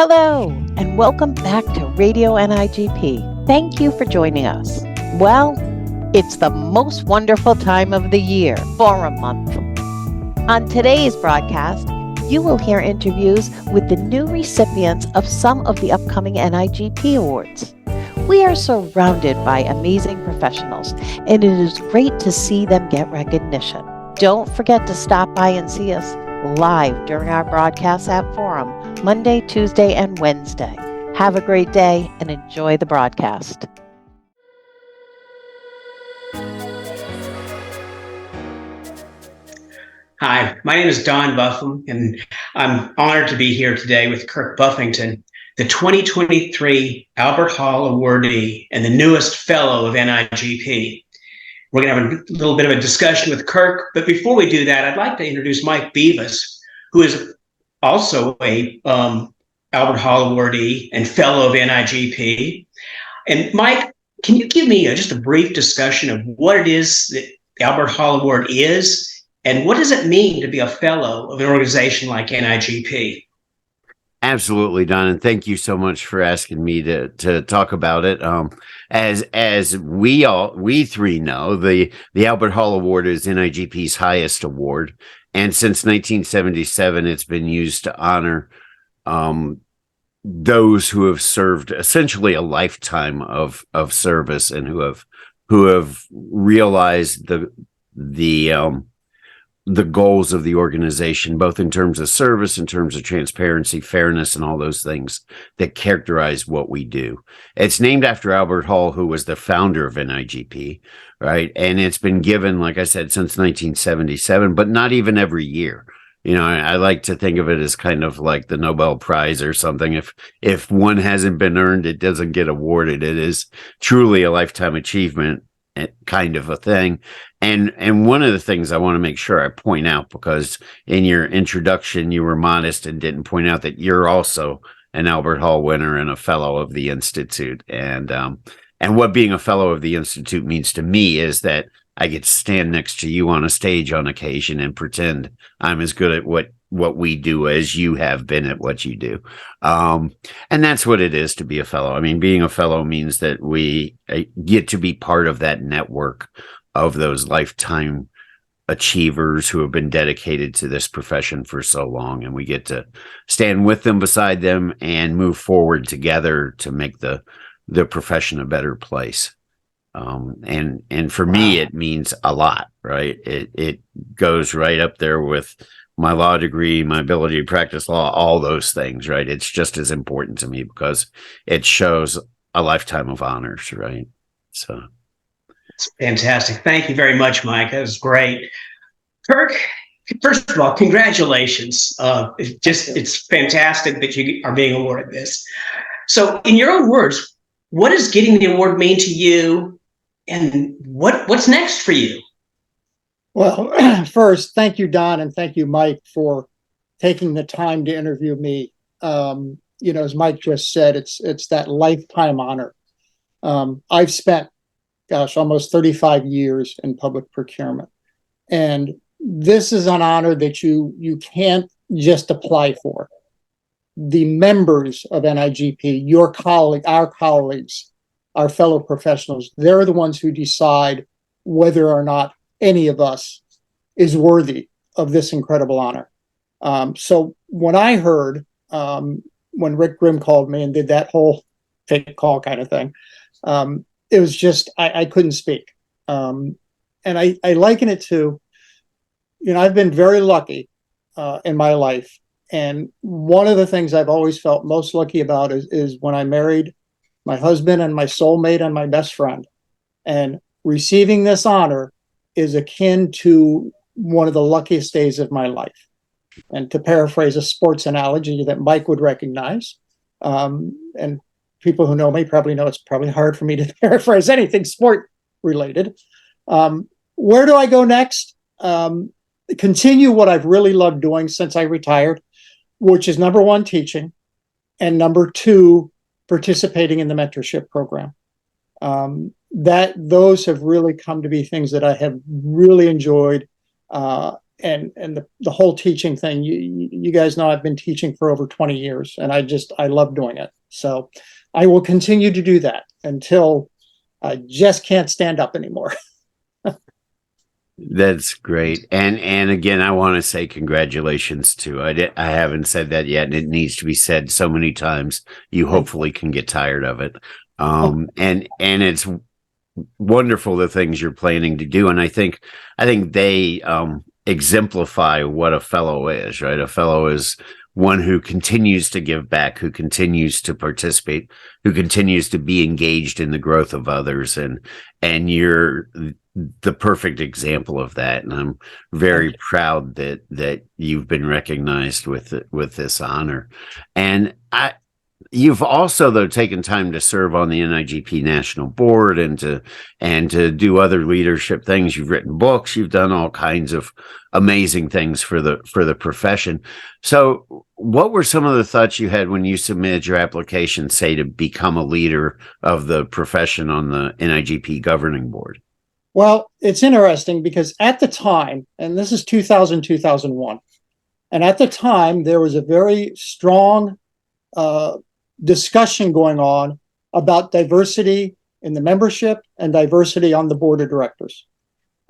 Hello, and welcome back to Radio NIGP. Thank you for joining us. Well, it's the most wonderful time of the year, Forum Month. On today's broadcast, you will hear interviews with the new recipients of some of the upcoming NIGP awards. We are surrounded by amazing professionals, and it is great to see them get recognition. Don't forget to stop by and see us live during our broadcasts at Forum, Monday, Tuesday, and Wednesday. Have a great day and enjoy the broadcast. Hi, my name is Don Buffum, and I'm honored to be here today with Kirk Buffington, the 2023 Albert Hall awardee and the newest fellow of NIGP. We're going to have a little bit of a discussion with Kirk, but before we do that, I'd like to introduce Mike Beavis, who is also a Albert Hall awardee and fellow of NIGP. And Mike, can you give me just a brief discussion of what it is that the Albert Hall Award is, and what does it mean to be a fellow of an organization like NIGP? Absolutely, Don, and thank you so much for asking me to talk about it. As we three know, the Albert Hall Award is NIGP's highest award, and since 1977, it's been used to honor those who have served essentially a lifetime of service and who have realized the goals of the organization, both in terms of service, in terms of transparency, fairness, and all those things that characterize what we do. It's named after Albert Hall, who was the founder of NIGP, right? And it's been given, like I said, since 1977, but not even every year. You know, I like to think of it as kind of like the Nobel Prize or something. If one hasn't been earned, it doesn't get awarded. It is truly a lifetime achievement kind of a thing. And one of the things I want to make sure I point out, because in your introduction, you were modest and didn't point out that you're also an Albert Hall winner and a fellow of the Institute. And what being a fellow of the Institute means to me is that I get to stand next to you on a stage on occasion and pretend I'm as good at what we do as you have been at what you do. And that's what it is to be a fellow. I mean, being a fellow means that we get to be part of that network of those lifetime achievers who have been dedicated to this profession for so long. And we get to stand with them, beside them, and move forward together to make the profession a better place. And for me, it means a lot, right? It goes right up there with my law degree, my ability to practice law, all those things, right? It's just as important to me because it shows a lifetime of honors, right? So it's fantastic. Thank you very much, Mike. That was great. Kirk, first of all, congratulations. It's fantastic that you are being awarded this. So in your own words, what does getting the award mean to you, and what's next for you? Well, first, thank you, Don, and thank you, Mike, for taking the time to interview me. As Mike just said, it's that lifetime honor. I've spent, almost 35 years in public procurement, and this is an honor that you can't just apply for. The members of NIGP, your colleague, our colleagues, our fellow professionals, they're the ones who decide whether or not any of us is worthy of this incredible honor. So when I heard, when Rick Grimm called me and did that whole fake call kind of thing, it was just, I couldn't speak. And I liken it to, I've been very lucky in my life. And one of the things I've always felt most lucky about is when I married my husband and my soulmate and my best friend. And receiving this honor is akin to one of the luckiest days of my life. And to paraphrase a sports analogy that Mike would recognize, and people who know me probably know it's probably hard for me to paraphrase anything sport related. Where do I go next? Continue what I've really loved doing since I retired, which is number one, teaching, and number two, participating in the mentorship program. Those have really come to be things that I have really enjoyed the whole teaching thing. You guys know I've been teaching for over 20 years, and I love doing it. So I will continue to do that until I just can't stand up anymore. That's great. And again, I want to say congratulations too. I haven't said that yet, and it needs to be said so many times. You hopefully can get tired of it. And it's wonderful the things you're planning to do. And I think they exemplify what a fellow is, right? A fellow is one who continues to give back, who continues to participate, who continues to be engaged in the growth of others. And you're the perfect example of that. And I'm very proud that you've been recognized with this honor. And you've also, though, taken time to serve on the NIGP National Board and to do other leadership things. You've written books. You've done all kinds of amazing things for the profession. So what were some of the thoughts you had when you submitted your application, say, to become a leader of the profession on the NIGP governing board? Well, it's interesting because at the time, and this is 2000, 2001, and at the time, there was a very strong discussion going on about diversity in the membership and diversity on the board of directors.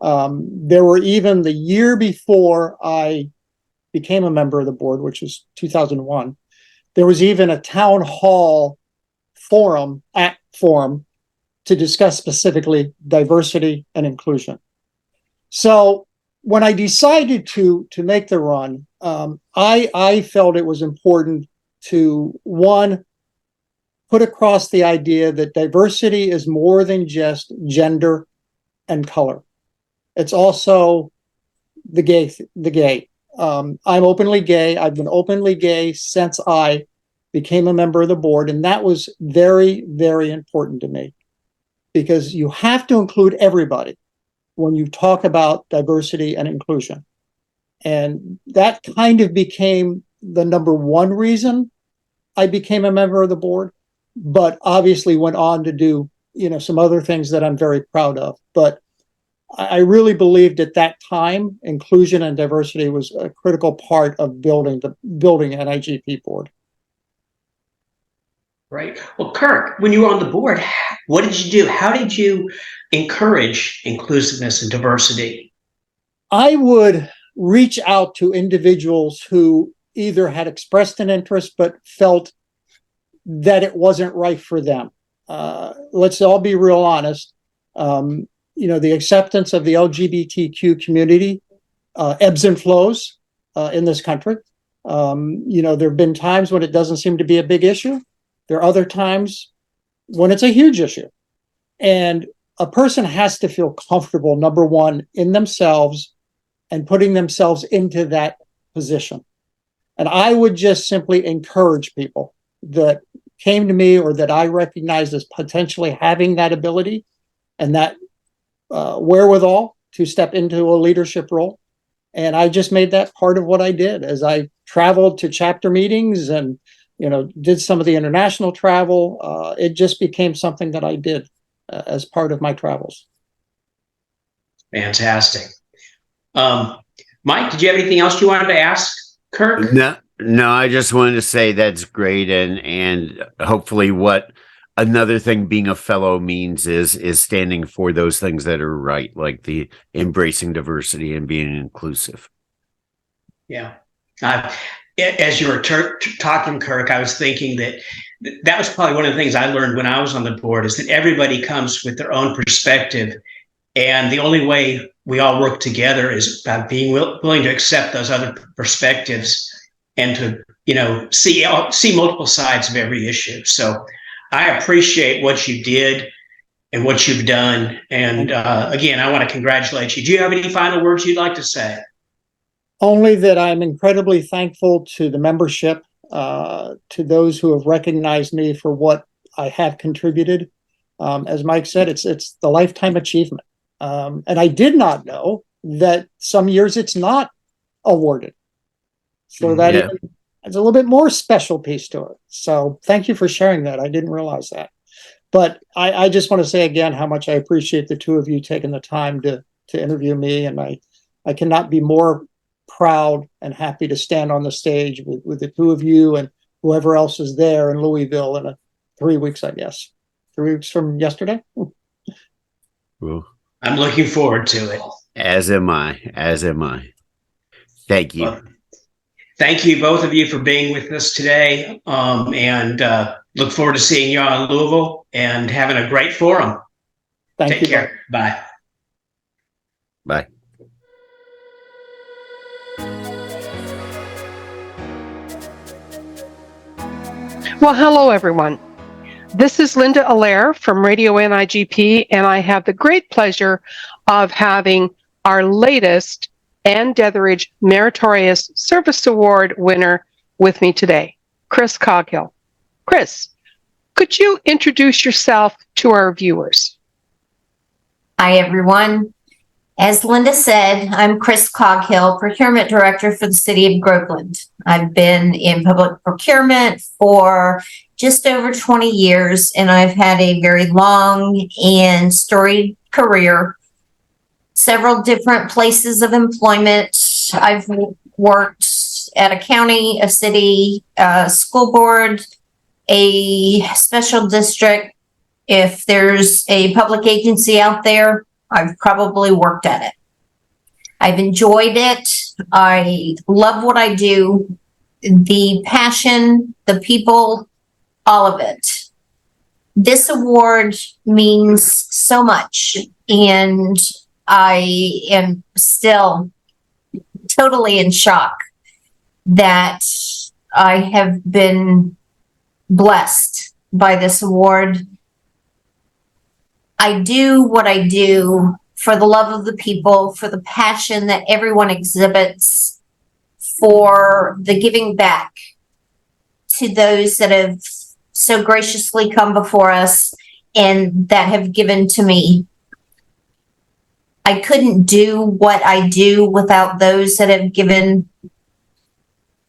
There were even the year before I became a member of the board, which was 2001, there was even a town hall forum to discuss specifically diversity and inclusion. So when I decided to make the run, I felt it was important to, one, put across the idea that diversity is more than just gender and color. It's also the gay. I'm openly gay. I've been openly gay since I became a member of the board, and that was very, very important to me, because you have to include everybody when you talk about diversity and inclusion. And that kind of became the number one reason I became a member of the board, but obviously went on to do, some other things that I'm very proud of. But I really believed at that time, inclusion and diversity was a critical part of building NIGP board. Right. Well, Kirk, when you were on the board, what did you do? How did you encourage inclusiveness and diversity? I would reach out to individuals who either had expressed an interest but felt that it wasn't right for them. Let's all be real honest. The acceptance of the LGBTQ community ebbs and flows in this country. There have been times when it doesn't seem to be a big issue. There are other times when it's a huge issue. And a person has to feel comfortable, number one, in themselves and putting themselves into that position. And I would just simply encourage people that came to me or that I recognized as potentially having that ability and that wherewithal to step into a leadership role. And I just made that part of what I did as I traveled to chapter meetings and did some of the international travel. It just became something that I did as part of my travels. Fantastic. Mike, did you have anything else you wanted to ask Kirk? No, I just wanted to say that's great. And hopefully what another thing being a fellow means is standing for those things that are right, like the embracing diversity and being inclusive. Yeah. As you were talking, Kirk, I was thinking that was probably one of the things I learned when I was on the board, is that everybody comes with their own perspective. And the only way we all work together is by being willing to accept those other perspectives and to, see multiple sides of every issue. So I appreciate what you did and what you've done. And again, I want to congratulate you. Do you have any final words you'd like to say? Only that I'm incredibly thankful to the membership, to those who have recognized me for what I have contributed. As Mike said, it's the lifetime achievement. And I did not know that some years it's not awarded. So that it's a little bit more special piece to it. So thank you for sharing that. I didn't realize that. But I just want to say again how much I appreciate the two of you taking the time to interview me. And I cannot be more proud and happy to stand on the stage with the two of you and whoever else is there in Louisville in 3 weeks, I guess. 3 weeks from yesterday. Well, I'm looking forward to it. as am I. Thank you. Well, thank you, both of you, for being with us today, and look forward to seeing you all in Louisville and having a great forum. Thank you. Take care. Bye. Bye. Well, hello, everyone. This is Linda Allaire from RadioNIGP, and I have the great pleasure of having our latest Ann Detheridge Meritorious Service Award winner with me today, Chris Coghill. Chris, could you introduce yourself to our viewers? Hi, everyone. As Linda said, I'm Chris Coghill, Procurement Director for the City of Groveland. I've been in public procurement for just over 20 years, and I've had a very long and storied career. Several different places of employment. I've worked at a county, a city, a school board, a special district. If there's a public agency out there, I've probably worked at it. I've enjoyed it. I love what I do. The passion, the people, all of it. This award means so much, and I am still totally in shock that I have been blessed by this award. I do what I do for the love of the people, for the passion that everyone exhibits, for the giving back to those that have so graciously come before us and that have given to me. I couldn't do what I do without those that have given,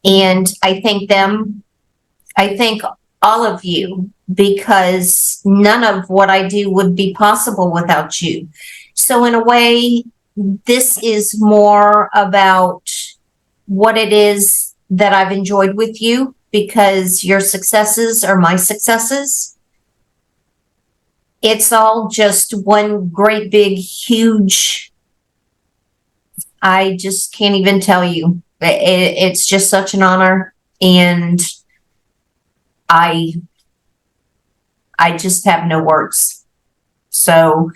and I thank them. I thank all of you, because none of what I do would be possible without you. So in a way, this is more about what it is that I've enjoyed with you, because your successes are my successes. It's all just one great big huge, I just can't even tell you. It's just such an honor, and I just have no words. So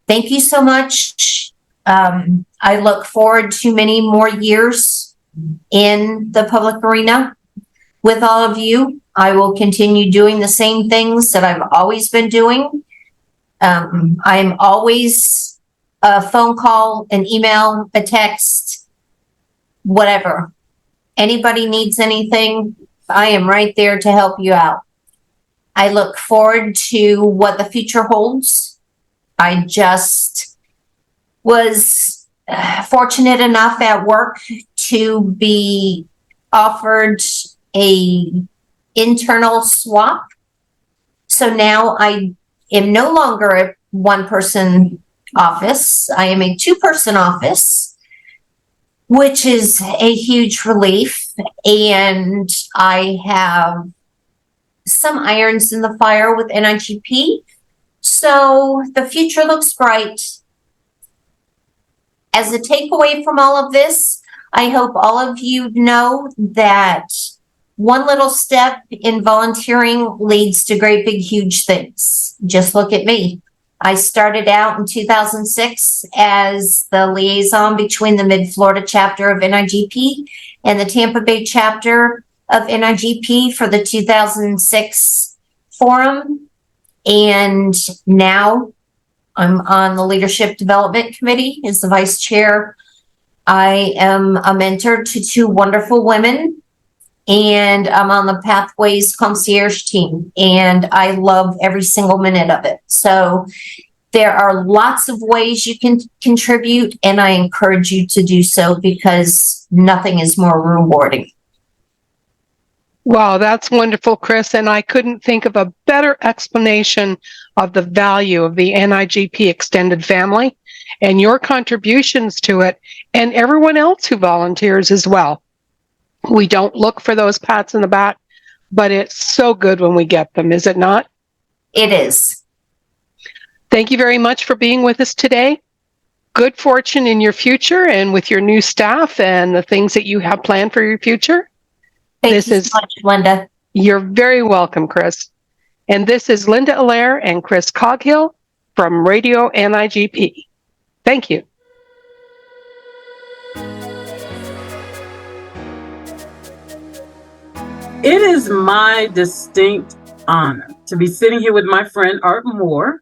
thank you so much. I look forward to many more years in the public arena with all of you. I will continue doing the same things that I've always been doing. I'm always a phone call, an email, a text, whatever. Anybody needs anything, I am right there to help you out. I look forward to what the future holds. I just was fortunate enough at work to be offered a internal swap. So now I am no longer a one-person office. I am a two-person office, which is a huge relief. And I have some irons in the fire with NIGP. So the future looks bright. As a takeaway from all of this, I hope all of you know that one little step in volunteering leads to great big huge things. Just look at me. I started out in 2006 as the liaison between the Mid-Florida chapter of NIGP and the Tampa Bay chapter of NIGP for the 2006 forum. And now I'm on the Leadership Development Committee as the vice chair. I am a mentor to two wonderful women, and I'm on the Pathways Concierge team, and I love every single minute of it. So there are lots of ways you can contribute, and I encourage you to do so, because nothing is more rewarding. Wow, that's wonderful, Chris. And I couldn't think of a better explanation of the value of the NIGP extended family and your contributions to it, and everyone else who volunteers as well. We don't look for those pats in the back, but it's so good when we get them, is it not? It is. Thank you very much for being with us today. Good fortune in your future and with your new staff and the things that you have planned for your future. Thank you so much, Linda. You're very welcome, Chris. And this is Linda Allaire and Chris Coghill from Radio NIGP. Thank you. It is my distinct honor to be sitting here with my friend Art Moore,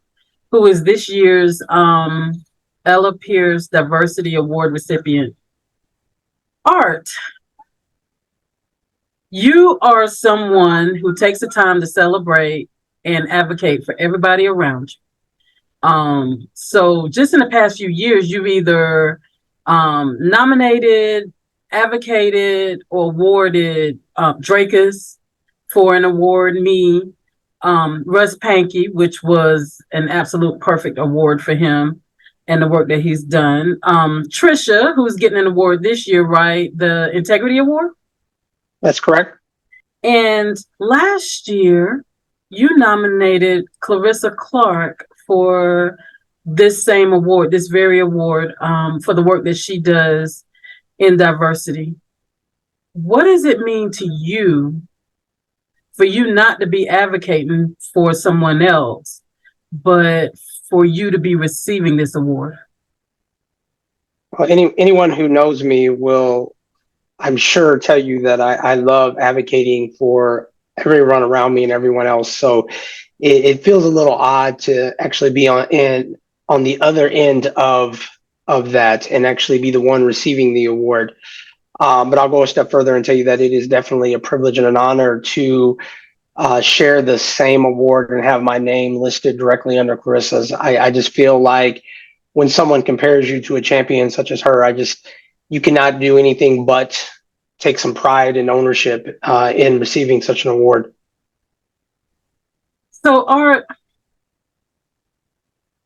who is this year's Ella Pierce Diversity Award recipient. Art, you are someone who takes the time to celebrate and advocate for everybody around you. So just in the past few years, you've either nominated, advocated, or awarded Drakus for an award, me, Russ Pankey, which was an absolute perfect award for him and the work that he's done. Trisha, who's getting an award this year, right? The Integrity Award? That's correct. And last year, you nominated Clarissa Clark for this same award, this very award, for the work that she does in diversity. What does it mean to you for you not to be advocating for someone else, but for you to be receiving this award? Well, anyone who knows me will, I'm sure, tell you that I love advocating for everyone around me and everyone else. So it feels a little odd to actually be on the other end of that and actually be the one receiving the award. But I'll go a step further and tell you that it is definitely a privilege and an honor to share the same award and have my name listed directly under Clarissa's. I just feel like when someone compares you to a champion such as her, you cannot do anything but take some pride and ownership in receiving such an award. So, Art,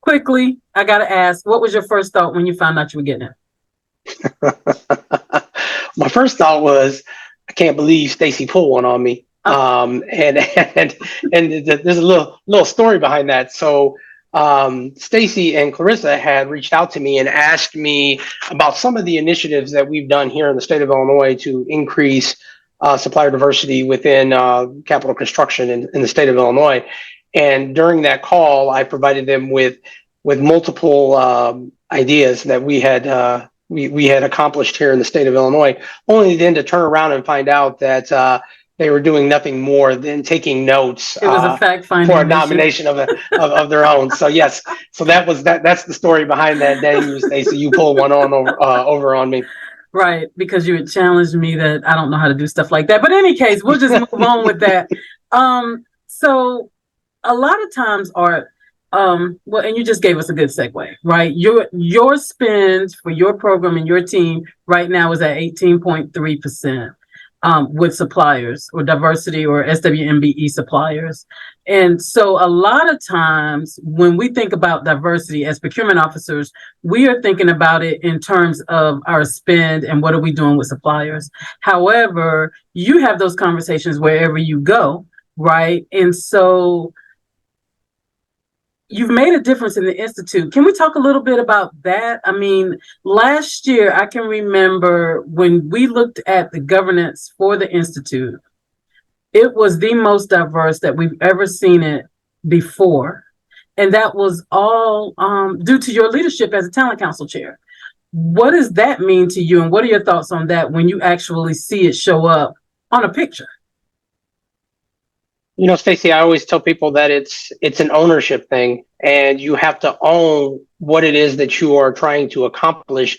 quickly, I got to ask, what was your first thought when you found out you were getting it? My first thought was, I can't believe Stacy pulled one on me. And there's a little story behind that. So Stacy and Clarissa had reached out to me and asked me about some of the initiatives that we've done here in the state of Illinois to increase supplier diversity within capital construction in the state of Illinois. And during that call, I provided them with multiple ideas that we had accomplished here in the state of Illinois, only then to turn around and find out that they were doing nothing more than taking notes. It was a fact-finding for a nomination of their own. So yes, so that's the story behind that. Dang, Stacey, you pulled one on over on me. Right, because you had challenged me that I don't know how to do stuff like that. But in any case, we'll just move on with that. So a lot of times, Art, well, and you just gave us a good segue, right? Your spend for your program and your team right now is at 18.3%. With suppliers or diversity or SWMBE suppliers. And so a lot of times when we think about diversity as procurement officers, we are thinking about it in terms of our spend and what are we doing with suppliers. However, you have those conversations wherever you go, right? And so you've made a difference in the Institute. Can we talk a little bit about that? I mean, last year, I can remember when we looked at the governance for the Institute, it was the most diverse that we've ever seen it before. And that was all due to your leadership as a talent council chair. What does that mean to you? And what are your thoughts on that when you actually see it show up on a picture? You know, Stacey, I always tell people that it's an ownership thing, and you have to own what it is that you are trying to accomplish,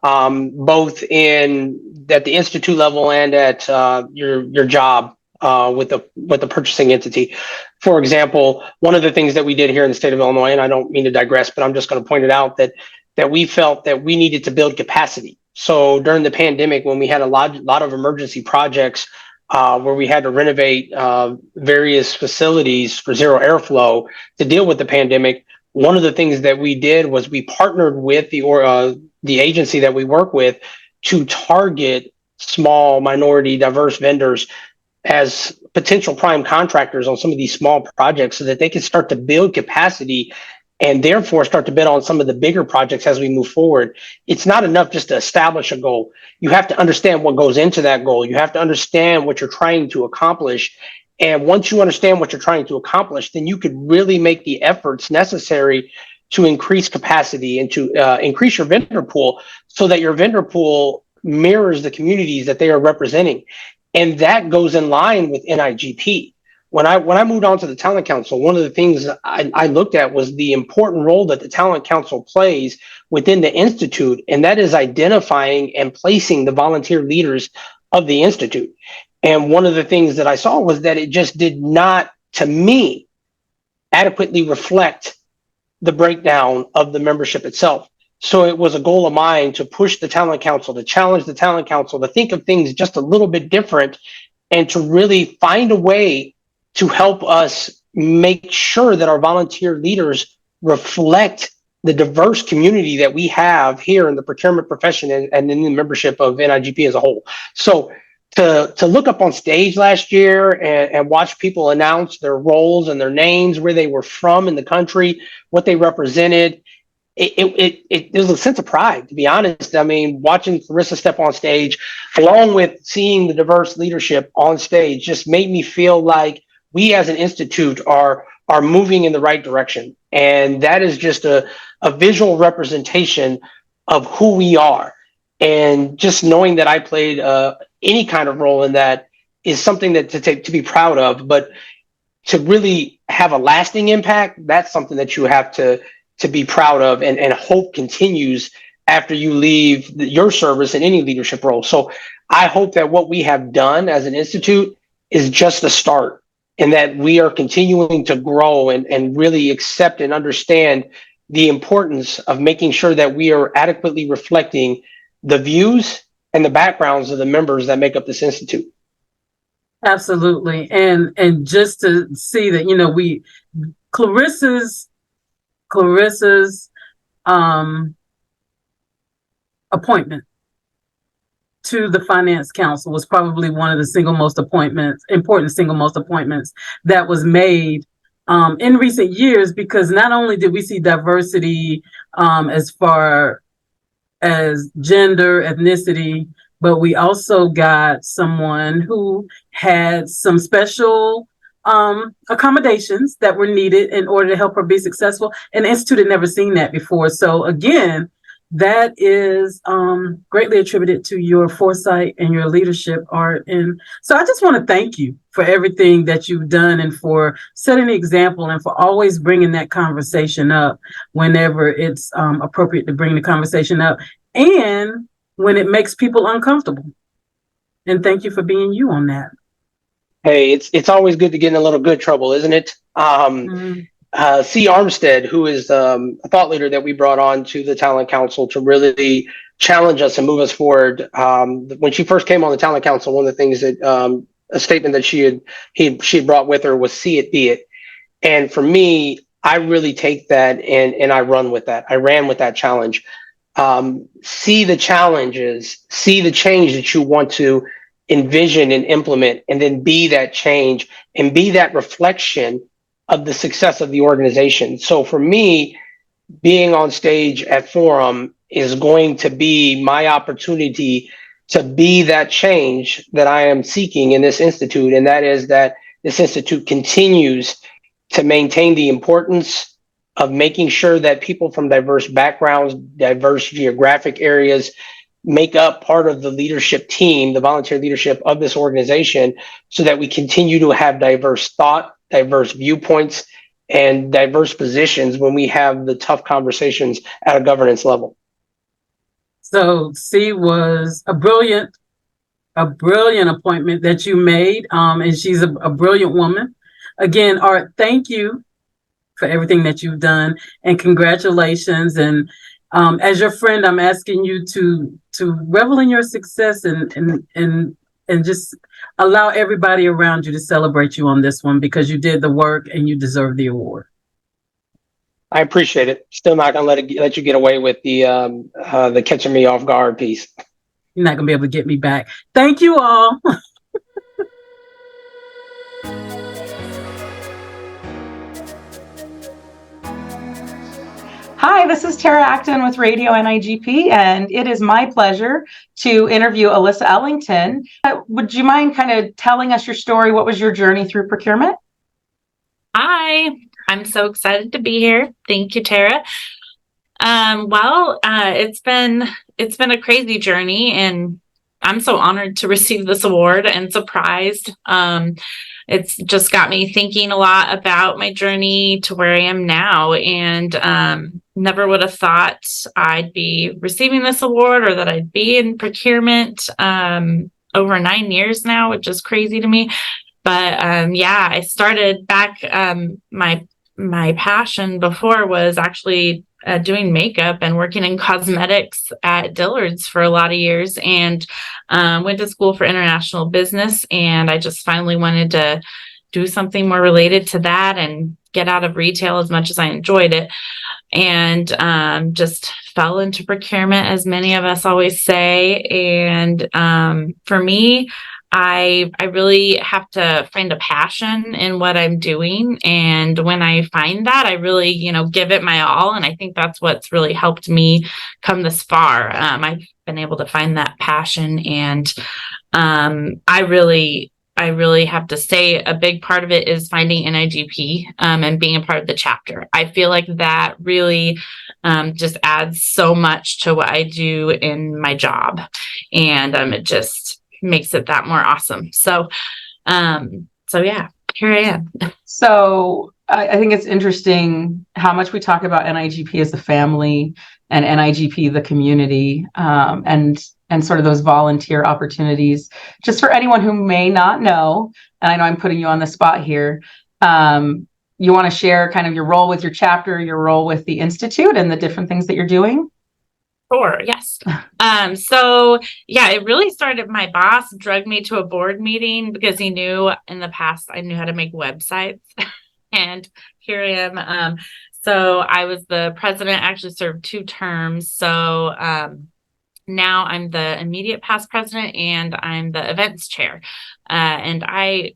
both at the institute level and at your job with the purchasing entity. For example, one of the things that we did here in the state of Illinois, and I don't mean to digress, but I'm just going to point it out that we felt that we needed to build capacity. So during the pandemic, when we had a lot of emergency projects where we had to renovate various facilities for zero airflow to deal with the pandemic. One of the things that we did was we partnered with the agency that we work with to target small, minority, diverse vendors as potential prime contractors on some of these small projects so that they can start to build capacity and therefore start to bid on some of the bigger projects as we move forward. It's not enough just to establish a goal. You have to understand what goes into that goal. You have to understand what you're trying to accomplish. And once you understand what you're trying to accomplish, then you could really make the efforts necessary to increase capacity and to increase your vendor pool so that your vendor pool mirrors the communities that they are representing. And that goes in line with NIGP. When I moved on to the Talent Council, one of the things I looked at was the important role that the Talent Council plays within the Institute, and that is identifying and placing the volunteer leaders of the Institute. And one of the things that I saw was that it just did not, to me, adequately reflect the breakdown of the membership itself. So it was a goal of mine to push the Talent Council, to challenge the Talent Council, to think of things just a little bit different and to really find a way to help us make sure that our volunteer leaders reflect the diverse community that we have here in the procurement profession and in the membership of NIGP as a whole. So to look up on stage last year and watch people announce their roles and their names, where they were from in the country, what they represented, there's a sense of pride, to be honest. I mean, watching Clarissa step on stage, along with seeing the diverse leadership on stage, just made me feel like we as an institute are moving in the right direction. And that is just a visual representation of who we are. And just knowing that I played any kind of role in that is something that to be proud of. But to really have a lasting impact, that's something that you have to be proud of and hope continues after you leave your service in any leadership role. So I hope that what we have done as an institute is just the start, and that we are continuing to grow and really accept and understand the importance of making sure that we are adequately reflecting the views and the backgrounds of the members that make up this institute. Absolutely. And just to see that, Clarissa's appointment to the Finance Council was probably one of the important single most appointments that was made in recent years, because not only did we see diversity as far as gender, ethnicity, but we also got someone who had some special accommodations that were needed in order to help her be successful. And the Institute had never seen that before. So again, that is greatly attributed to your foresight and your leadership, Art. And so I just want to thank you for everything that you've done and for setting the example and for always bringing that conversation up whenever it's appropriate to bring the conversation up and when it makes people uncomfortable. And thank you for being you on that. Hey, it's always good to get in a little good trouble, isn't it? C. Armstead, who is a thought leader that we brought on to the Talent Council to really challenge us and move us forward. When she first came on the Talent Council, one of the things that a statement that she had brought with her was "See it, be it." And for me, I really take that and I run with that. I ran with that challenge. See the challenges, see the change that you want to envision and implement, and then be that change and be that reflection of the success of the organization. So for me, being on stage at Forum is going to be my opportunity to be that change that I am seeking in this institute. And that is that this institute continues to maintain the importance of making sure that people from diverse backgrounds, diverse geographic areas make up part of the leadership team, the volunteer leadership of this organization, so that we continue to have diverse thought, diverse viewpoints, and diverse positions when we have the tough conversations at a governance level. So C was a brilliant appointment that you made, and she's a brilliant woman. Again, Art, thank you for everything that you've done, and congratulations. And as your friend, I'm asking you to revel in your success and and just allow everybody around you to celebrate you on this one, because you did the work and you deserve the award. I appreciate it. Still not gonna let you get away with the catching me off guard piece. You're not gonna be able to get me back. Thank you all. Hi, this is Tara Acton with Radio NIGP, and it is my pleasure to interview Alyssa Ellington. Would you mind kind of telling us your story? What was your journey through procurement? Hi, I'm so excited to be here. Thank you, Tara. It's been a crazy journey, and I'm so honored to receive this award and surprised. It's just got me thinking a lot about my journey to where I am now, and never would have thought I'd be receiving this award or that I'd be in procurement over 9 years now, which is crazy to me. But I started back. My passion before was actually doing makeup and working in cosmetics at Dillard's for a lot of years, and went to school for international business. And I just finally wanted to do something more related to that and get out of retail as much as I enjoyed it. And just fell into procurement, as many of us always say. And for me, I really have to find a passion in what I'm doing. And when I find that, I really, give it my all. And I think that's what's really helped me come this far. I've been able to find that passion. And I really have to say a big part of it is finding NIGP and being a part of the chapter. I feel like that really just adds so much to what I do in my job. And it just makes it that more awesome. So yeah, here I am. So I think it's interesting how much we talk about NIGP as the family and NIGP the community, and sort of those volunteer opportunities. Just for anyone who may not know, and I know I'm putting you on the spot here, you want to share kind of your role with your chapter, your role with the Institute, and the different things that you're doing? Sure, yes. It really started. My boss drugged me to a board meeting because he knew in the past I knew how to make websites. And here I am. So I was the president, actually served 2 terms. So now I'm the immediate past president, and I'm the events chair. And I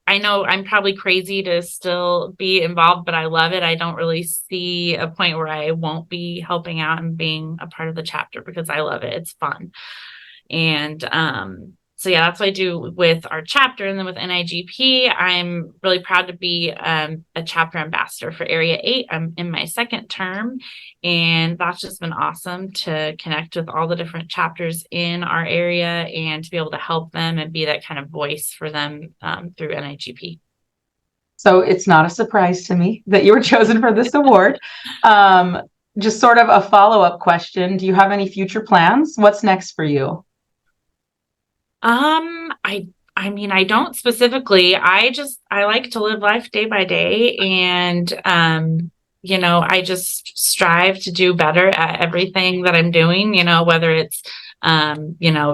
know I'm probably crazy to still be involved, but I love it. I don't really see a point where I won't be helping out and being a part of the chapter, because I love it. It's fun. And that's what I do with our chapter. And then with NIGP, I'm really proud to be a chapter ambassador for Area 8. I'm in my 2nd term, and that's just been awesome to connect with all the different chapters in our area and to be able to help them and be that kind of voice for them through NIGP. So it's not a surprise to me that you were chosen for this award. Just sort of a follow-up question. Do you have any future plans? What's next for you? I don't specifically. I like to live life day by day, and I just strive to do better at everything that I'm doing, whether it's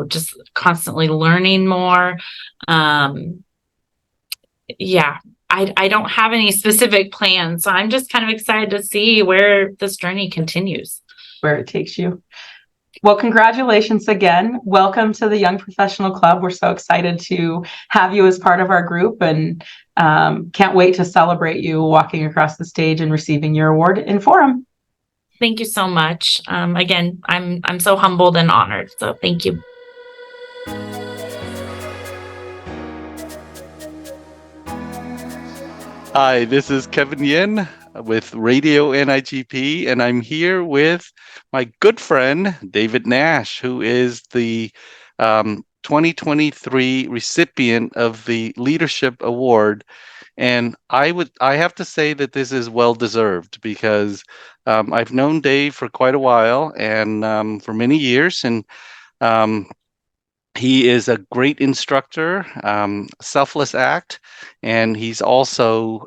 just constantly learning more. I don't have any specific plans, so I'm just kind of excited to see where this journey continues, where it takes you. Well, congratulations again. Welcome to the Young Professional Club. We're so excited to have you as part of our group, and can't wait to celebrate you walking across the stage and receiving your award in Forum. Thank you so much. Again, I'm so humbled and honored. So thank you. Hi, this is Kevin Yin with Radio NIGP, and I'm here with my good friend, David Nash, who is the 2023 recipient of the Leadership Award. And I have to say that this is well deserved, because I've known Dave for quite a while, and for many years, and he is a great instructor, selfless act, and he's also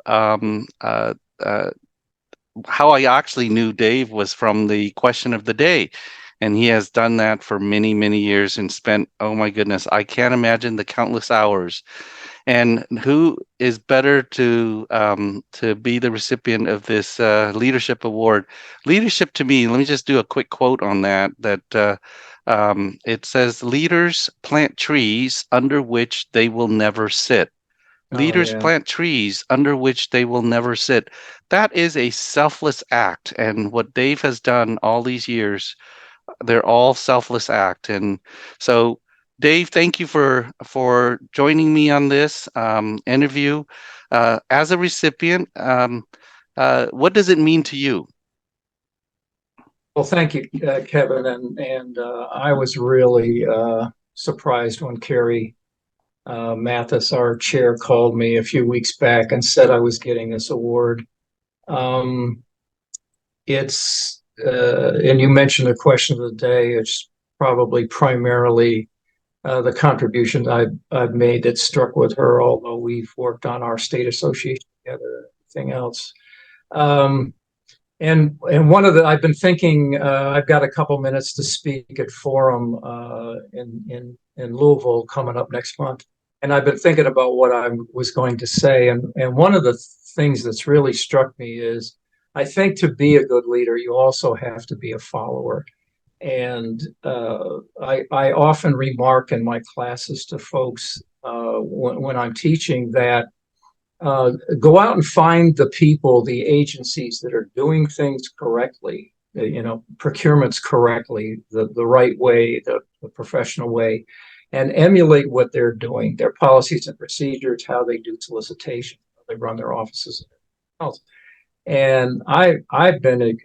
how I actually knew Dave was from the question of the day. and he has done that for many, many years and spent, oh my goodness, I can't imagine the countless hours. And who is better to be the recipient of this leadership award? Leadership to me, let me just do a quick quote on that. It says, "Leaders plant trees under which they will never sit." Leaders plant trees under which they will never sit. That is a selfless act, and what Dave has done all these years, they're all selfless act. And so, Dave, thank you for joining me on this interview. As a recipient, what does it mean to you? Well, thank you, Kevin, and I was really surprised when Carrie Mathis, our chair, called me a few weeks back and said I was getting this award. It's and you mentioned the question of the day. It's probably primarily the contributions I've made that struck with her, although we've worked on our state association together and everything else. And one of the I've been thinking I've got a couple minutes to speak at Forum in Louisville coming up next month, and I've been thinking about what I was going to say. And one of the things that's really struck me is I think to be a good leader, you also have to be a follower. And I often remark in my classes to folks when I'm teaching that go out and find the people, the agencies that are doing things correctly, procurements correctly, the right way, the professional way, and emulate what they're doing, their policies and procedures, how they do solicitation, how they run their offices. And I've been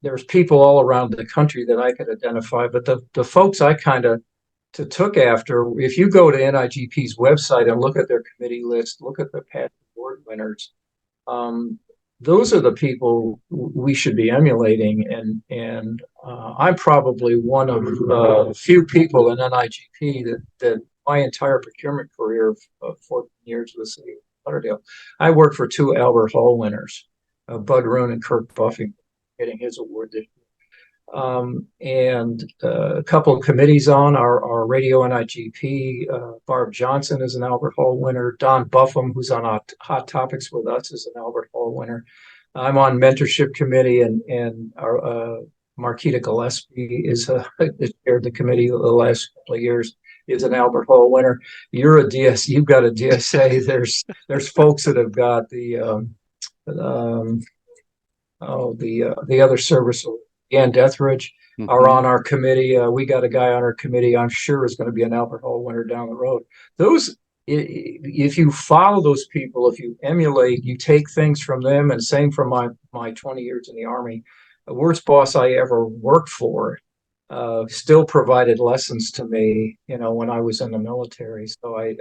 there's people all around the country that I could identify, but the folks I kind of took after, if you go to NIGP's website and look at their committee list, look at the past award winners, those are the people we should be emulating. And I'm probably one of a few people in NIGP that my entire procurement career of 14 years with the city of Lauderdale, I worked for two Albert Hall winners, Bud Roon and Kirk Buffington, getting his award this year. And a couple of committees on our RadioNIGP. Barb Johnson is an Albert Hall winner. Don Buffum, who's on Hot Topics with us, is an Albert Hall winner. I'm on mentorship committee, and our Marquita Gillespie is chaired the committee the last couple of years. Is an Albert Hall winner. You're a DS. You've got a DSA. There's folks that have got the other service. Dan Deathridge are on our committee. We got a guy on our committee I'm sure is going to be an Albert Hall winner down the road. If you follow those people, if you emulate, you take things from them, and same from my 20 years in the Army. The worst boss I ever worked for still provided lessons to me, when I was in the military. So I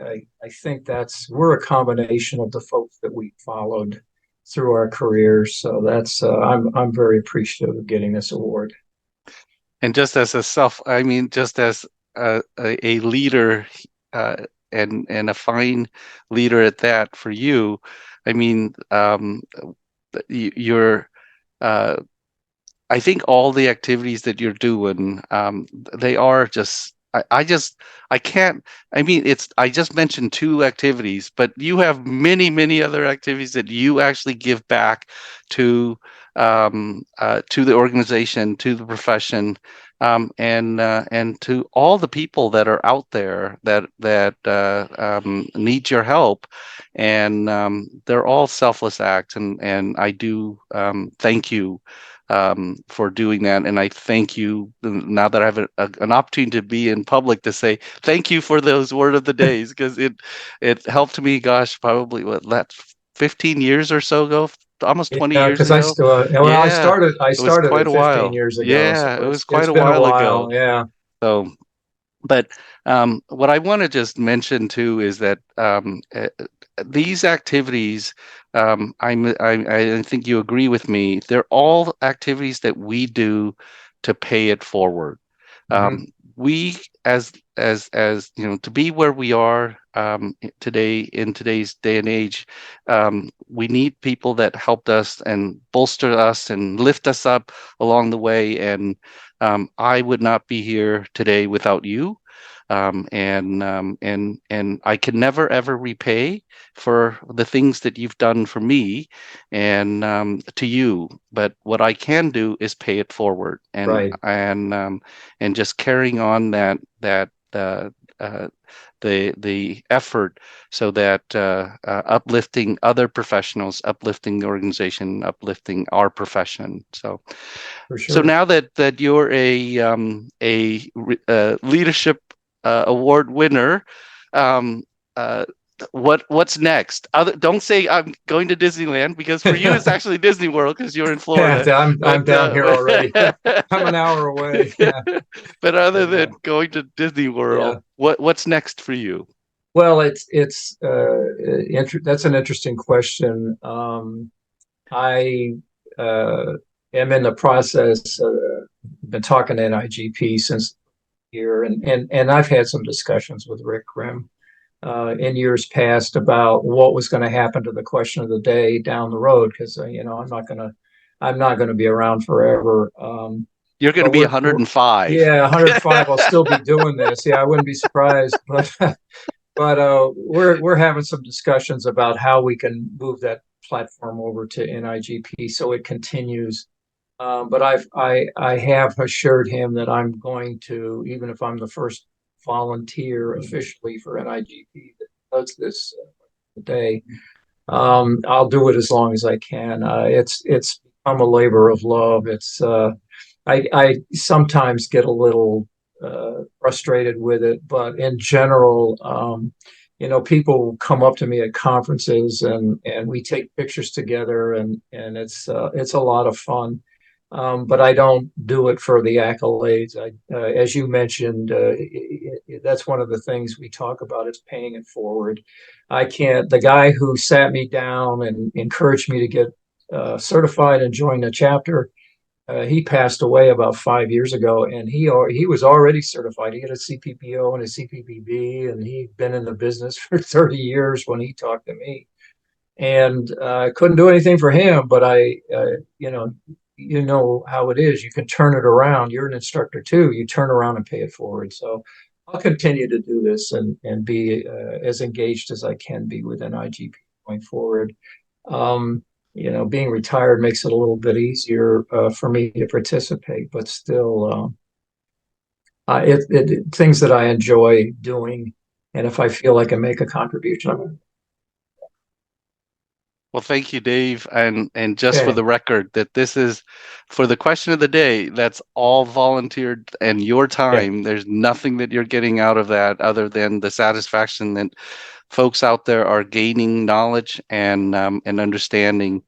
think we're a combination of the folks that we followed through our careers. So that's I'm very appreciative of getting this award. And just as just as a leader and a fine leader at that for you, you're I think all the activities that you're doing, they are just, I can't, I just mentioned two activities, but you have many, many other activities that you actually give back to the organization, to the profession, and to all the people that are out there that need your help. And they're all selfless acts. And I do thank you for doing that. And I thank you now that I have an opportunity to be in public to say thank you for those word of the days, because it helped me, probably 15 years or so ago, almost 20 years ago. Because I started quite it 15 years ago. Yeah, so it was quite a while ago. Yeah. So, but what I want to just mention too is that these activities, I think you agree with me, they're all activities that we do to pay it forward. We, as to be where we are today, in today's day and age, we need people that helped us and bolster us and lift us up along the way. And I would not be here today without you. And I can never ever repay for the things that you've done for me and to you. But what I can do is pay it forward, and Right. and just carrying on that the effort, so that uplifting other professionals, uplifting the organization, uplifting our profession. So For so sure. now that you're a leadership award winner, um, uh, what's next? Don't say I'm going to Disneyland, because for you it's actually Disney World because you're in Florida. Yeah, I'm But down here already. I'm an hour away. Yeah. but other than going to Disney World, Yeah. what's next for you? Well, that's an interesting question. I am in the process. Been talking to NIGP since here, and I've had some discussions with Rick Grimm in years past about what was going to happen to the question of the day down the road, because I'm not gonna be around forever. You're going to be 105. Yeah, 105. I'll still be doing this. Yeah, I wouldn't be surprised, but we're having some discussions about how we can move that platform over to NIGP so it continues. But I have assured him that I'm going to, even if I'm the first volunteer officially for NIGP that does this today, I'll do it as long as I can. It's become a labor of love. I sometimes get a little frustrated with it, but in general, people come up to me at conferences and we take pictures together, and it's a lot of fun. But I don't do it for the accolades. As you mentioned, that's one of the things we talk about is paying it forward. I can't. The guy who sat me down and encouraged me to get certified and join the chapter, he passed away about 5 years ago, and he was already certified. He had a CPPO and a CPPB, and he'd been in the business for 30 years when he talked to me. And I couldn't do anything for him, but you know how it is. You can turn it around. You're an instructor too. You turn around and pay it forward. So I'll continue to do this and be as engaged as I can be with NIGP going forward. Being retired makes it a little bit easier for me to participate, but still, things that I enjoy doing, and if I feel I can make a contribution, I'm going to. Well, thank you, Dave. And just for the record, that this is for the question of the day, that's all volunteered and your time. There's nothing that you're getting out of that other than the satisfaction that folks out there are gaining knowledge and understanding,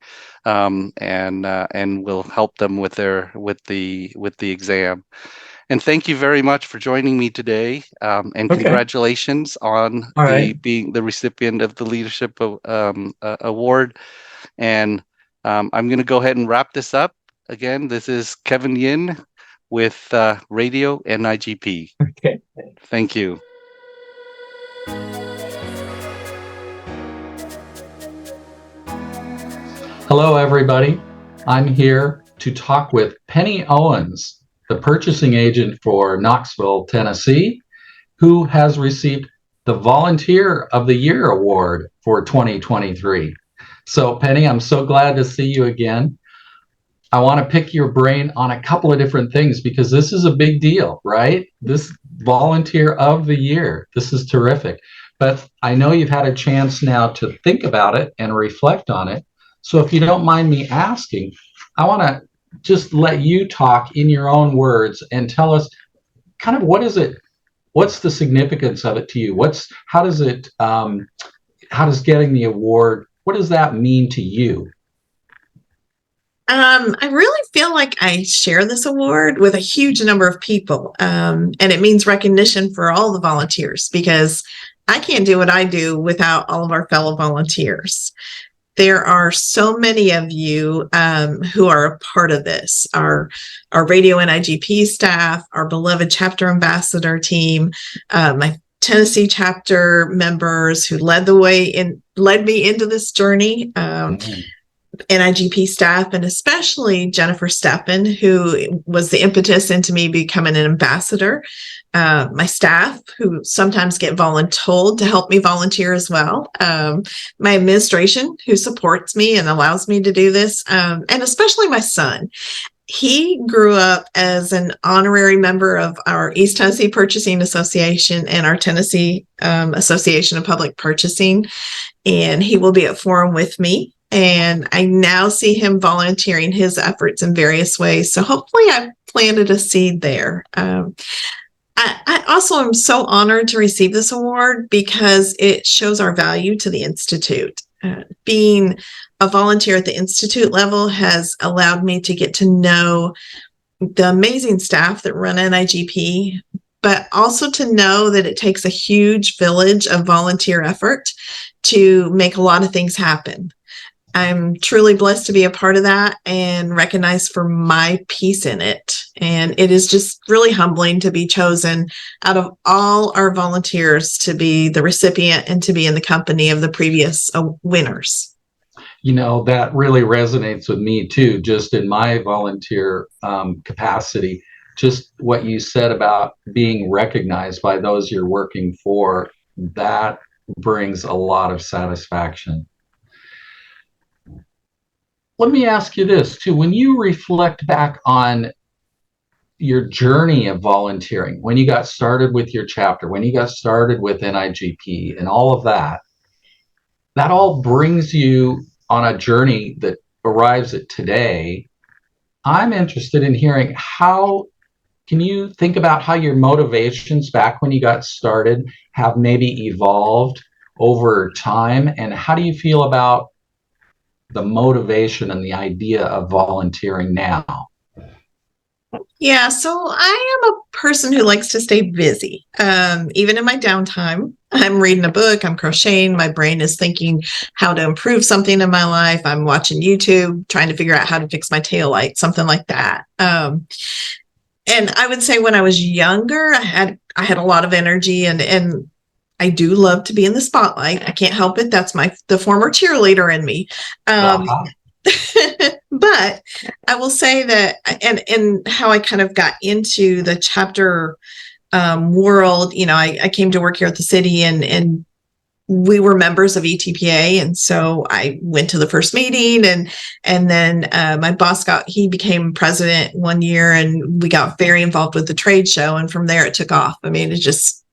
and will help them with the exam. And thank you very much for joining me today. And congratulations on being the recipient of the Leadership Award. And I'm going to go ahead and wrap this up. Again, this is Kevin Yin with Radio NIGP. Okay. Thank you. Hello, everybody. I'm here to talk with Penny Owens, the purchasing agent for Knoxville, Tennessee, who has received the Volunteer of the Year Award for 2023. So, Penny, I'm so glad to see you again. I want to pick your brain on a couple of different things because this is a big deal, right? This Volunteer of the Year, this is terrific. But I know you've had a chance now to think about it and reflect on it. So if you don't mind me asking, I want to just let you talk in your own words and tell us kind of what is it, what's the significance of it to you? How does getting the award, what does that mean to you? I really feel like I share this award with a huge number of people. And it means recognition for all the volunteers because I can't do what I do without all of our fellow volunteers. There are so many of you who are a part of this, our Radio NIGP staff, our beloved chapter ambassador team, my Tennessee chapter members who led me into this journey. NIGP staff, and especially Jennifer Steppen, who was the impetus into me becoming an ambassador. My staff, who sometimes get voluntold to help me volunteer as well. My administration, who supports me and allows me to do this, and especially my son. He grew up as an honorary member of our East Tennessee Purchasing Association and our Tennessee Association of Public Purchasing, and he will be at Forum with me. And I now see him volunteering his efforts in various ways. So hopefully I've planted a seed there. I also am so honored to receive this award because it shows our value to the Institute. Being a volunteer at the Institute level has allowed me to get to know the amazing staff that run NIGP, but also to know that it takes a huge village of volunteer effort to make a lot of things happen. I'm truly blessed to be a part of that and recognized for my piece in it. And it is just really humbling to be chosen out of all our volunteers to be the recipient and to be in the company of the previous winners. You know, that really resonates with me too, just in my volunteer capacity. Just what you said about being recognized by those you're working for, that brings a lot of satisfaction. Let me ask you this too. When you reflect back on your journey of volunteering, when you got started with your chapter, when you got started with NIGP and all of that, that all brings you on a journey that arrives at today. I'm interested in hearing can you think about how your motivations back when you got started have maybe evolved over time, and how do you feel about the motivation and the idea of volunteering now? Yeah, so I am a person who likes to stay busy. Even in my downtime, I'm reading a book, I'm crocheting, my brain is thinking how to improve something in my life. I'm watching YouTube, trying to figure out how to fix my taillight, something like that. And I would say when I was younger, I had a lot of energy, and I do love to be in the spotlight. I can't help it. That's the former cheerleader in me. But I will say that, and how I kind of got into the chapter world, you know, I came to work here at the city, and we were members of ETPA. And so I went to the first meeting, and then my boss he became president one year, and we got very involved with the trade show. And from there it took off. I mean, it just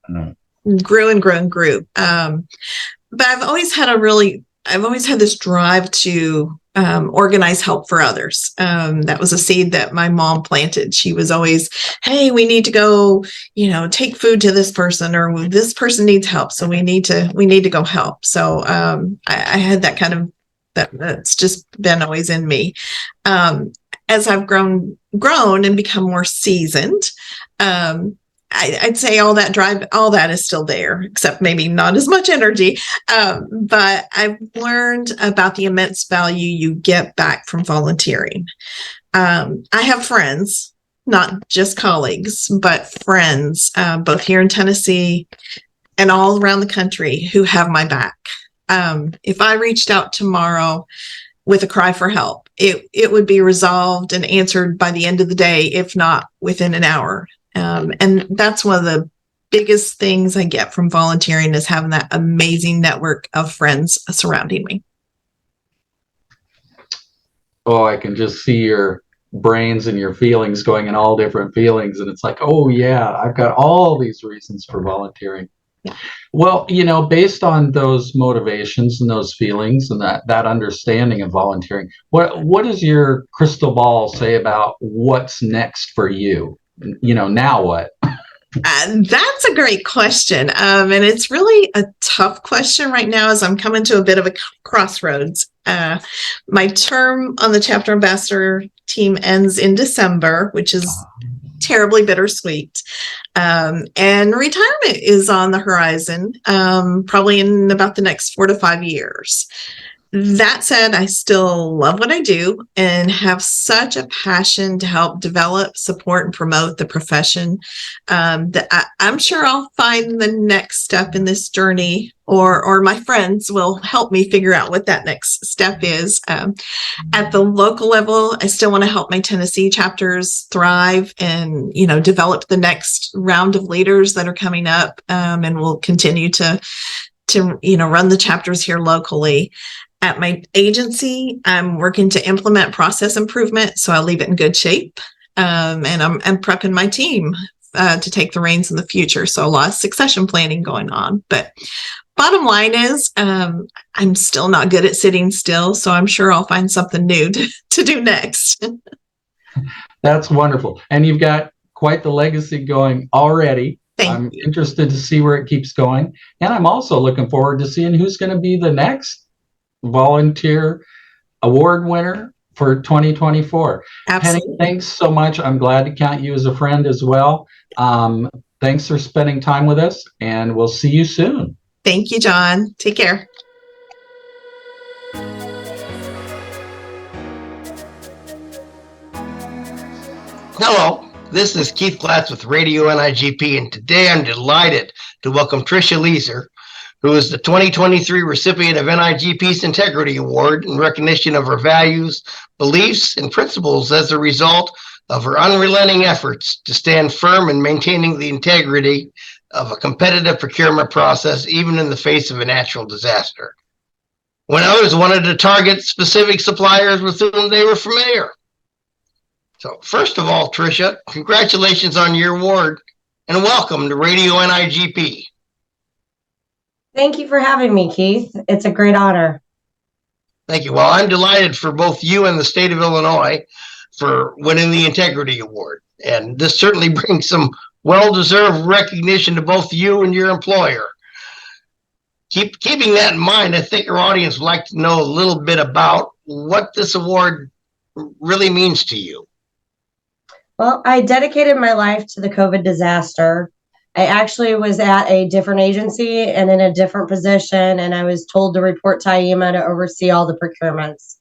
grew and grew and grew. But I've always had this drive to organize help for others. That was a seed that my mom planted. She was always, hey, we need to go, you know, take food to this person, or this person needs help, so we need to go help. So I had that kind of, that's just been always in me. As I've grown and become more seasoned, I'd say all that drive, all that is still there, except maybe not as much energy. But I've learned about the immense value you get back from volunteering. I have friends, not just colleagues, but friends, both here in Tennessee and all around the country, who have my back. If I reached out tomorrow with a cry for help, it would be resolved and answered by the end of the day, if not within an hour. And that's one of the biggest things I get from volunteering, is having that amazing network of friends surrounding me. Oh, I can just see your brains and your feelings going in all different feelings. And it's like, oh yeah, I've got all these reasons for volunteering. Yeah. Well, you know, based on those motivations and those feelings and that understanding of volunteering, what does your crystal ball say about what's next for you? You know, now what? That's a great question. And it's really a tough question right now, as I'm coming to a bit of a crossroads. My term on the chapter ambassador team ends in December, which is terribly bittersweet. And retirement is on the horizon, probably in about the next 4 to 5 years. That said, I still love what I do and have such a passion to help develop, support, and promote the profession that I'm sure I'll find the next step in this journey, or my friends will help me figure out what that next step is. At the local level, I still want to help my Tennessee chapters thrive and, develop the next round of leaders that are coming up, and we'll continue to run the chapters here locally. At my agency, I'm working to implement process improvement so I leave it in good shape. And I'm prepping my team to take the reins in the future. So a lot of succession planning going on. But bottom line is, I'm still not good at sitting still. So I'm sure I'll find something new to do next. That's wonderful. And you've got quite the legacy going already. I'm interested to see where it keeps going. And I'm also looking forward to seeing who's going to be the next volunteer award winner for 2024. Absolutely. Penny, thanks so much. I'm glad to count you as a friend as well. Thanks for spending time with us, and we'll see you soon. Thank you, John. Take care. Hello, this is Keith Glatz with RadioNIGP, and today I'm delighted to welcome Tricia Leeser, who is the 2023 recipient of NIGP's Integrity Award in recognition of her values, beliefs, and principles as a result of her unrelenting efforts to stand firm in maintaining the integrity of a competitive procurement process, even in the face of a natural disaster, when others wanted to target specific suppliers with whom they were familiar. So first of all, Tricia, congratulations on your award and welcome to RadioNIGP. Thank you for having me, Keith. It's a great honor. Thank you. Well, I'm delighted for both you and the state of Illinois for winning the Integrity Award. And this certainly brings some well-deserved recognition to both you and your employer. Keeping that in mind, I think our audience would like to know a little bit about what this award really means to you. Well, I dedicated my life to the COVID disaster. I actually was at a different agency and in a different position, and I was told to report to IEMA to oversee all the procurements.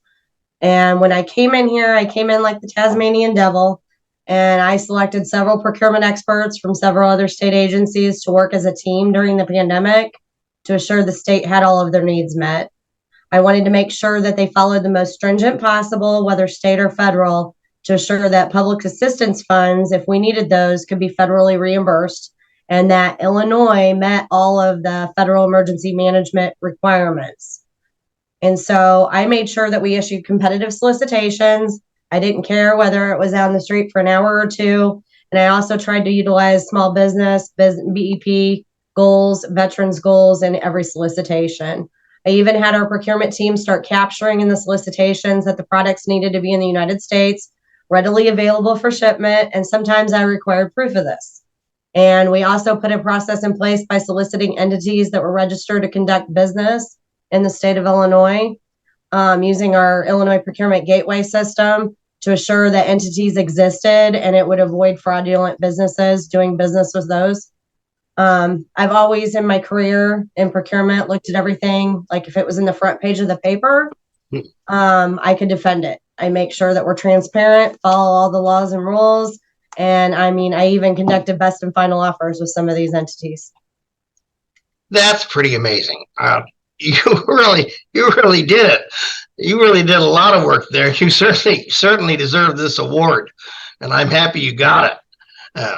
And when I came in here, I came in like the Tasmanian devil, and I selected several procurement experts from several other state agencies to work as a team during the pandemic to assure the state had all of their needs met. I wanted to make sure that they followed the most stringent possible, whether state or federal, to assure that public assistance funds, if we needed those, could be federally reimbursed, and that Illinois met all of the federal emergency management requirements. And so I made sure that we issued competitive solicitations. I didn't care whether it was out on the street for an hour or two. And I also tried to utilize small business, BEP goals, veterans goals in every solicitation. I even had our procurement team start capturing in the solicitations that the products needed to be in the United States, readily available for shipment, and sometimes I required proof of this. And we also put a process in place by soliciting entities that were registered to conduct business in the state of Illinois, using our Illinois Procurement Gateway system to assure that entities existed and it would avoid fraudulent businesses doing business with those. I've always in my career in procurement looked at everything, like if it was in the front page of the paper, I could defend it. I make sure that we're transparent, follow all the laws and rules. And I even conducted best and final offers with some of these entities. That's pretty amazing. You really did it. You really did a lot of work there. You certainly deserve this award, and I'm happy you got it.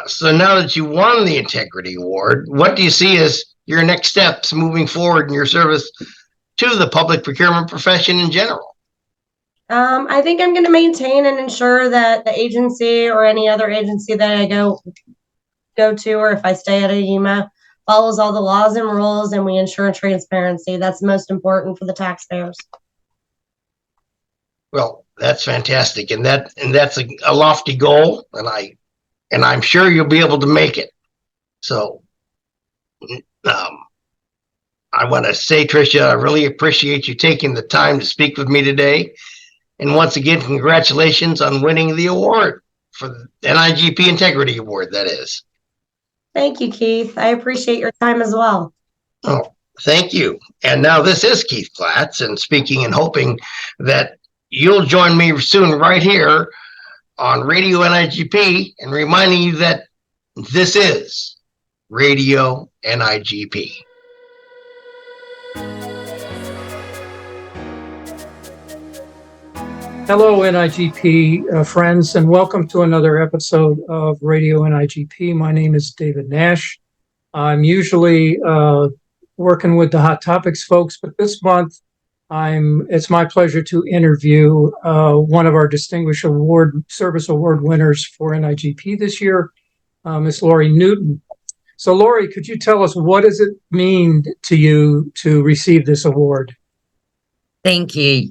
So now that you won the Integrity Award, what do you see as your next steps moving forward in your service to the public procurement profession in general? I think I'm going to maintain and ensure that the agency or any other agency that I go to, or if I stay at AEMA, follows all the laws and rules, and we ensure transparency. That's most important for the taxpayers. Well, that's fantastic, and that's a lofty goal, and I'm sure you'll be able to make it. So, I want to say, Tricia, I really appreciate you taking the time to speak with me today. And once again, congratulations on winning the award for the NIGP Integrity Award, that is. Thank you, Keith. I appreciate your time as well. Oh, Thank you. And now this is Keith Platts, and speaking and hoping that you'll join me soon right here on Radio NIGP, and reminding you that this is Radio NIGP. Hello, NIGP friends, and welcome to another episode of Radio NIGP. My name is David Nash. I'm usually working with the Hot Topics folks, but this month it's my pleasure to interview one of our Distinguished Service Award winners for NIGP this year, Miss Lori Newton. So, Lori, could you tell us what does it mean to you to receive this award? Thank you.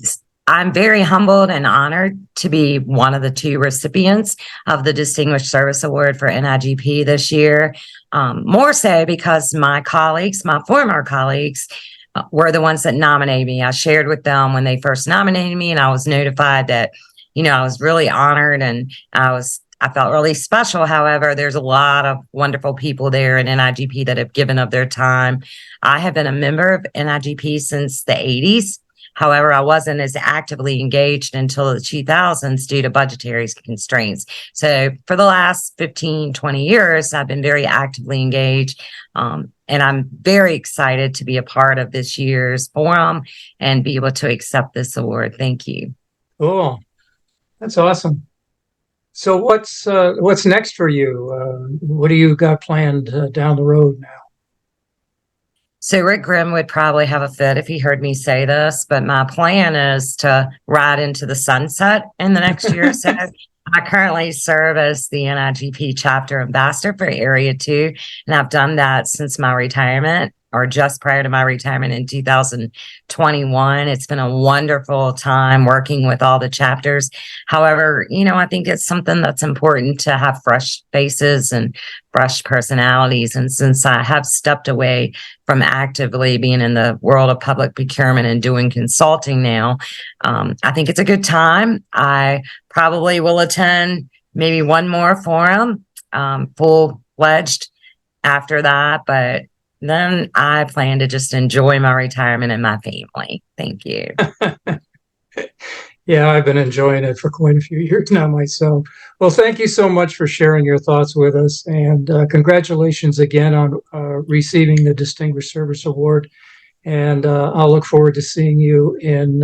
I'm very humbled and honored to be one of the two recipients of the Distinguished Service Award for NIGP this year. More so because my former colleagues, were the ones that nominated me. I shared with them when they first nominated me, and I was notified that, I was really honored and I felt really special. However, there's a lot of wonderful people there in NIGP that have given of their time. I have been a member of NIGP since the 80s. However, I wasn't as actively engaged until the 2000s due to budgetary constraints. So for the last 15, 20 years, I've been very actively engaged. And I'm very excited to be a part of this year's forum and be able to accept this award. Thank you. Cool. That's awesome. So what's next for you? What do you got planned down the road now? So Rick Grimm would probably have a fit if he heard me say this, but my plan is to ride into the sunset in the next year or so. I currently serve as the NIGP chapter ambassador for Area 2, and I've done that since my retirement, or just prior to my retirement in 2021. It's been a wonderful time working with all the chapters. However, I think it's something that's important to have fresh faces and fresh personalities. And since I have stepped away from actively being in the world of public procurement and doing consulting now, I think it's a good time. I probably will attend maybe one more forum, full-fledged after that, but then I plan to just enjoy my retirement and my family. Thank you. Yeah, I've been enjoying it for quite a few years now myself. Well, thank you so much for sharing your thoughts with us, and congratulations again on receiving the Distinguished Service Award. And I'll look forward to seeing you in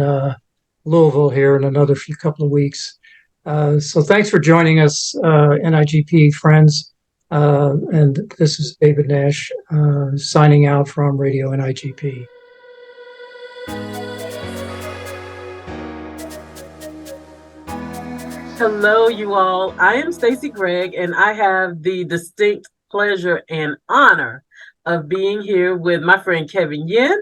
Louisville here in another couple of weeks. So thanks for joining us, NIGP friends. And this is David Nash signing out from Radio NIGP. Hello, you all. I am Stacy Gregg, and I have the distinct pleasure and honor of being here with my friend Kevin Yin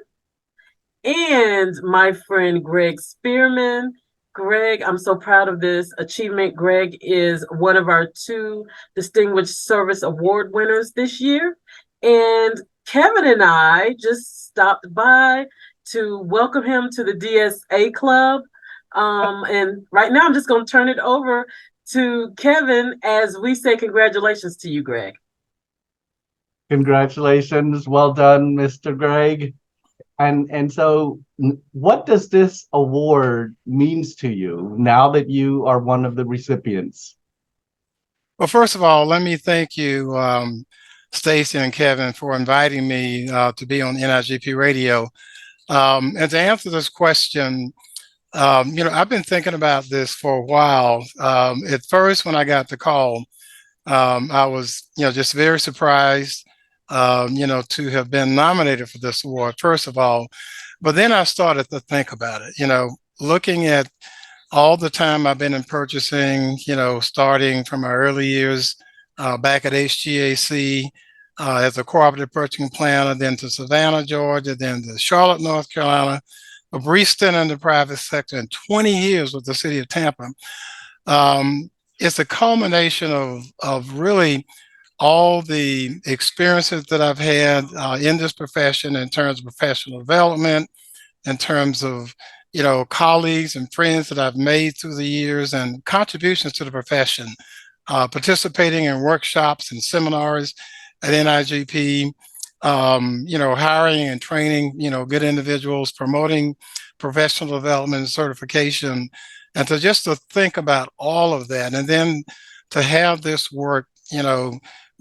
and my friend Greg Spearman. Greg, I'm so proud of this achievement. Greg is one of our two Distinguished Service Award winners this year. And Kevin and I just stopped by to welcome him to the DSA Club. And right now I'm just going to turn it over to Kevin as we say congratulations to you, Greg. Congratulations. Well done, Mr. Greg. And so what does this award means to you now that you are one of the recipients? Well, first of all, let me thank you, Stacy and Kevin, for inviting me to be on NIGP Radio. And to answer this question, I've been thinking about this for a while. At first, when I got the call, I was, just very surprised, to have been nominated for this award, first of all. But then I started to think about it, looking at all the time I've been in purchasing, starting from my early years back at HGAC as a cooperative purchasing planner, then to Savannah, Georgia, then to Charlotte, North Carolina, a brief stint in the private sector, and 20 years with the city of Tampa. It's a culmination of really all the experiences that I've had in this profession in terms of professional development, in terms of, colleagues and friends that I've made through the years, and contributions to the profession, participating in workshops and seminars at NIGP, hiring and training, good individuals, promoting professional development and certification, and to think about all of that. And then to have this work,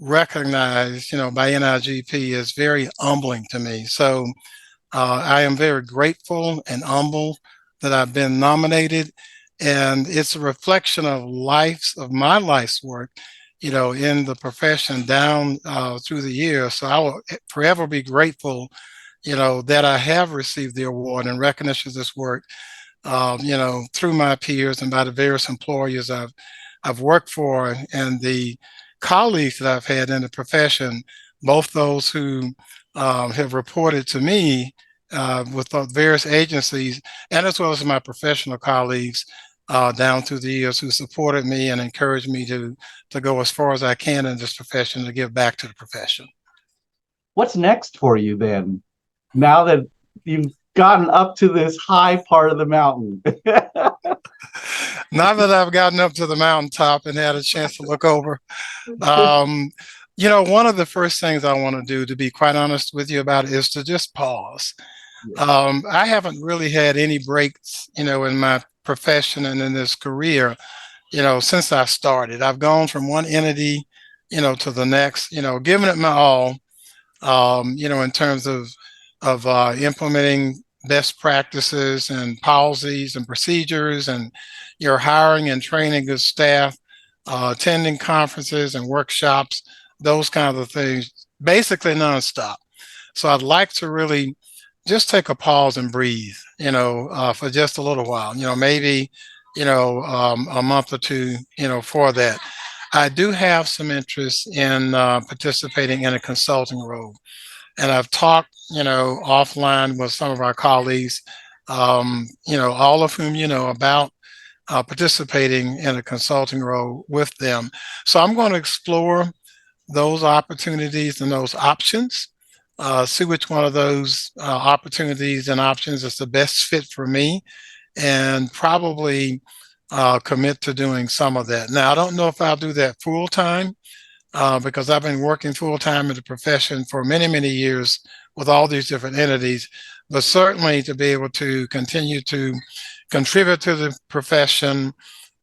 recognized, by NIGP is very humbling to me. So I am very grateful and humble that I've been nominated. And it's a reflection of my life's work, in the profession down through the years. So I will forever be grateful, that I have received the award and recognition of this work, through my peers and by the various employers I've worked for and the colleagues that I've had in the profession, both those who have reported to me with the various agencies, and as well as my professional colleagues down through the years who supported me and encouraged me to go as far as I can in this profession to give back to the profession. What's next for you then, now that you've gotten up to this high part of the mountain? Now that I've gotten up to the mountaintop and had a chance to look over, one of the first things I want to do, to be quite honest with you about it, is to just pause. I haven't really had any breaks, in my profession and in this career, since I started. I've gone from one entity, to the next, giving it my all, in terms of implementing best practices and policies and procedures, and you're hiring and training good staff, attending conferences and workshops, those kinds of things, basically nonstop. So I'd like to really just take a pause and breathe, for just a little while, maybe, a month or two, for that. I do have some interest in participating in a consulting role. And I've talked, offline with some of our colleagues, all of whom, about participating in a consulting role with them. So I'm going to explore those opportunities and those options, see which one of those opportunities and options is the best fit for me, and probably commit to doing some of that. Now, I don't know if I'll do that full time, because I've been working full time in the profession for many, many years with all these different entities, but certainly to be able to continue to contribute to the profession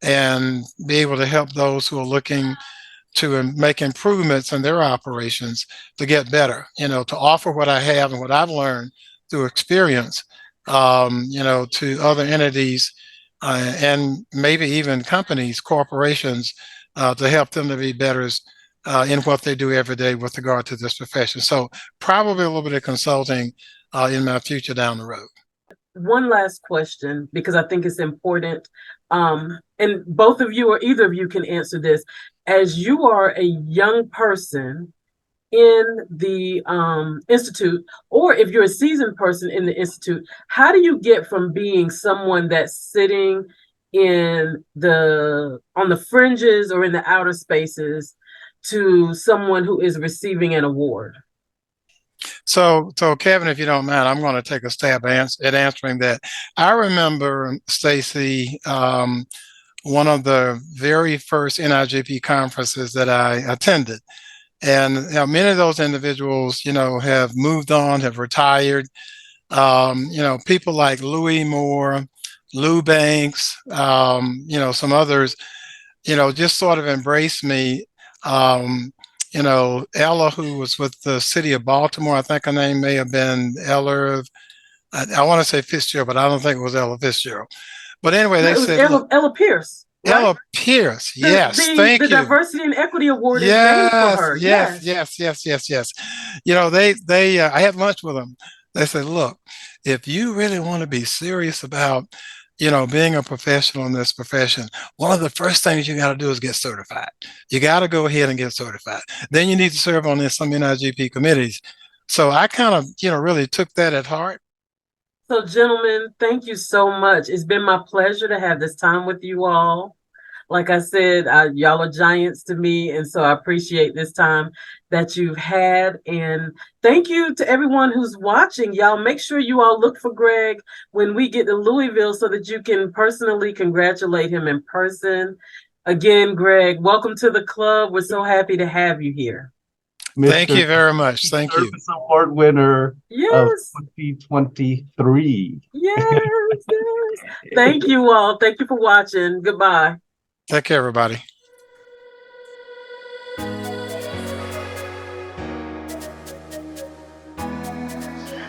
and be able to help those who are looking to make improvements in their operations to get better, to offer what I have and what I've learned through experience, to other entities and maybe even companies, corporations, to help them to be better in what they do every day with regard to this profession. So probably a little bit of consulting in my future down the road. One last question, because I think it's important. And both of you or either of you can answer this. As you are a young person in the Institute, or if you're a seasoned person in the Institute, how do you get from being someone that's sitting on the fringes or in the outer spaces to someone who is receiving an award? So Kevin, if you don't mind, I'm going to take a stab at answering that. I remember, Stacy, one of the very first NIGP conferences that I attended. And many of those individuals, have moved on, have retired. People like Louis Moore, Lou Banks, some others, just sort of embraced me. Ella, who was with the city of Baltimore, I think her name may have been Ella. I want to say Fitzgerald, but I don't think it was Ella Fitzgerald. But anyway, they said Ella Pierce. Right? Ella Pierce, yes, thank you. The Diversity and Equity Award is named for her. Yes. I had lunch with them. They said, look, if you really want to be serious about, being a professional in this profession, one of the first things you got to do is get certified. You got to go ahead and get certified. Then you need to serve on some NIGP committees. So I kind of, really took that at heart. So, gentlemen, thank you so much. It's been my pleasure to have this time with you all. Like I said, y'all are giants to me, and so I appreciate this time that you've had. And thank you to everyone who's watching. Y'all make sure you all look for Greg when we get to Louisville so that you can personally congratulate him in person. Again, Greg, welcome to the club. We're so happy to have you here. Thank you very much. Thank you. Service Award winner of Yes. 2023. Yes. Thank you all. Thank you for watching. Goodbye. Take care, everybody.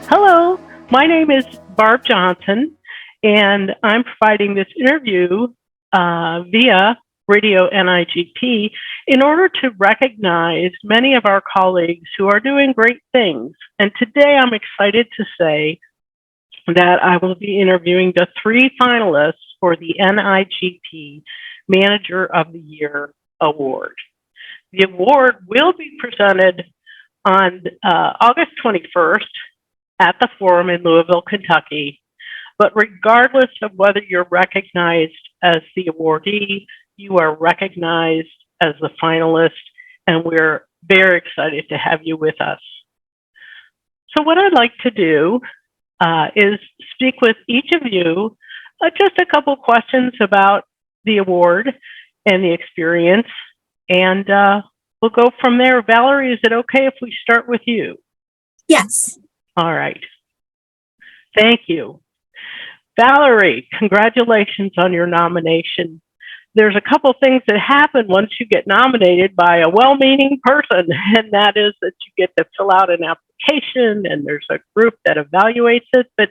Hello, my name is Barb Johnson, and I'm providing this interview via RadioNIGP in order to recognize many of our colleagues who are doing great things. And today I'm excited to say that I will be interviewing the 3 finalists for the NIGP Manager of the Year Award. The award will be presented on August 21st at the Forum in Louisville, Kentucky. But regardless of whether you're recognized as the awardee, you are recognized as the finalist, and we're very excited to have you with us. So what I'd like to do is speak with each of you just a couple questions about the award and the experience, and we'll go from there. Valerie, is it okay if we start with you? Yes. All right. Thank you. Valerie, congratulations on your nomination. There's a couple things that happen once you get nominated by a well-meaning person, and that is that you get to fill out an application, and there's a group that evaluates it. But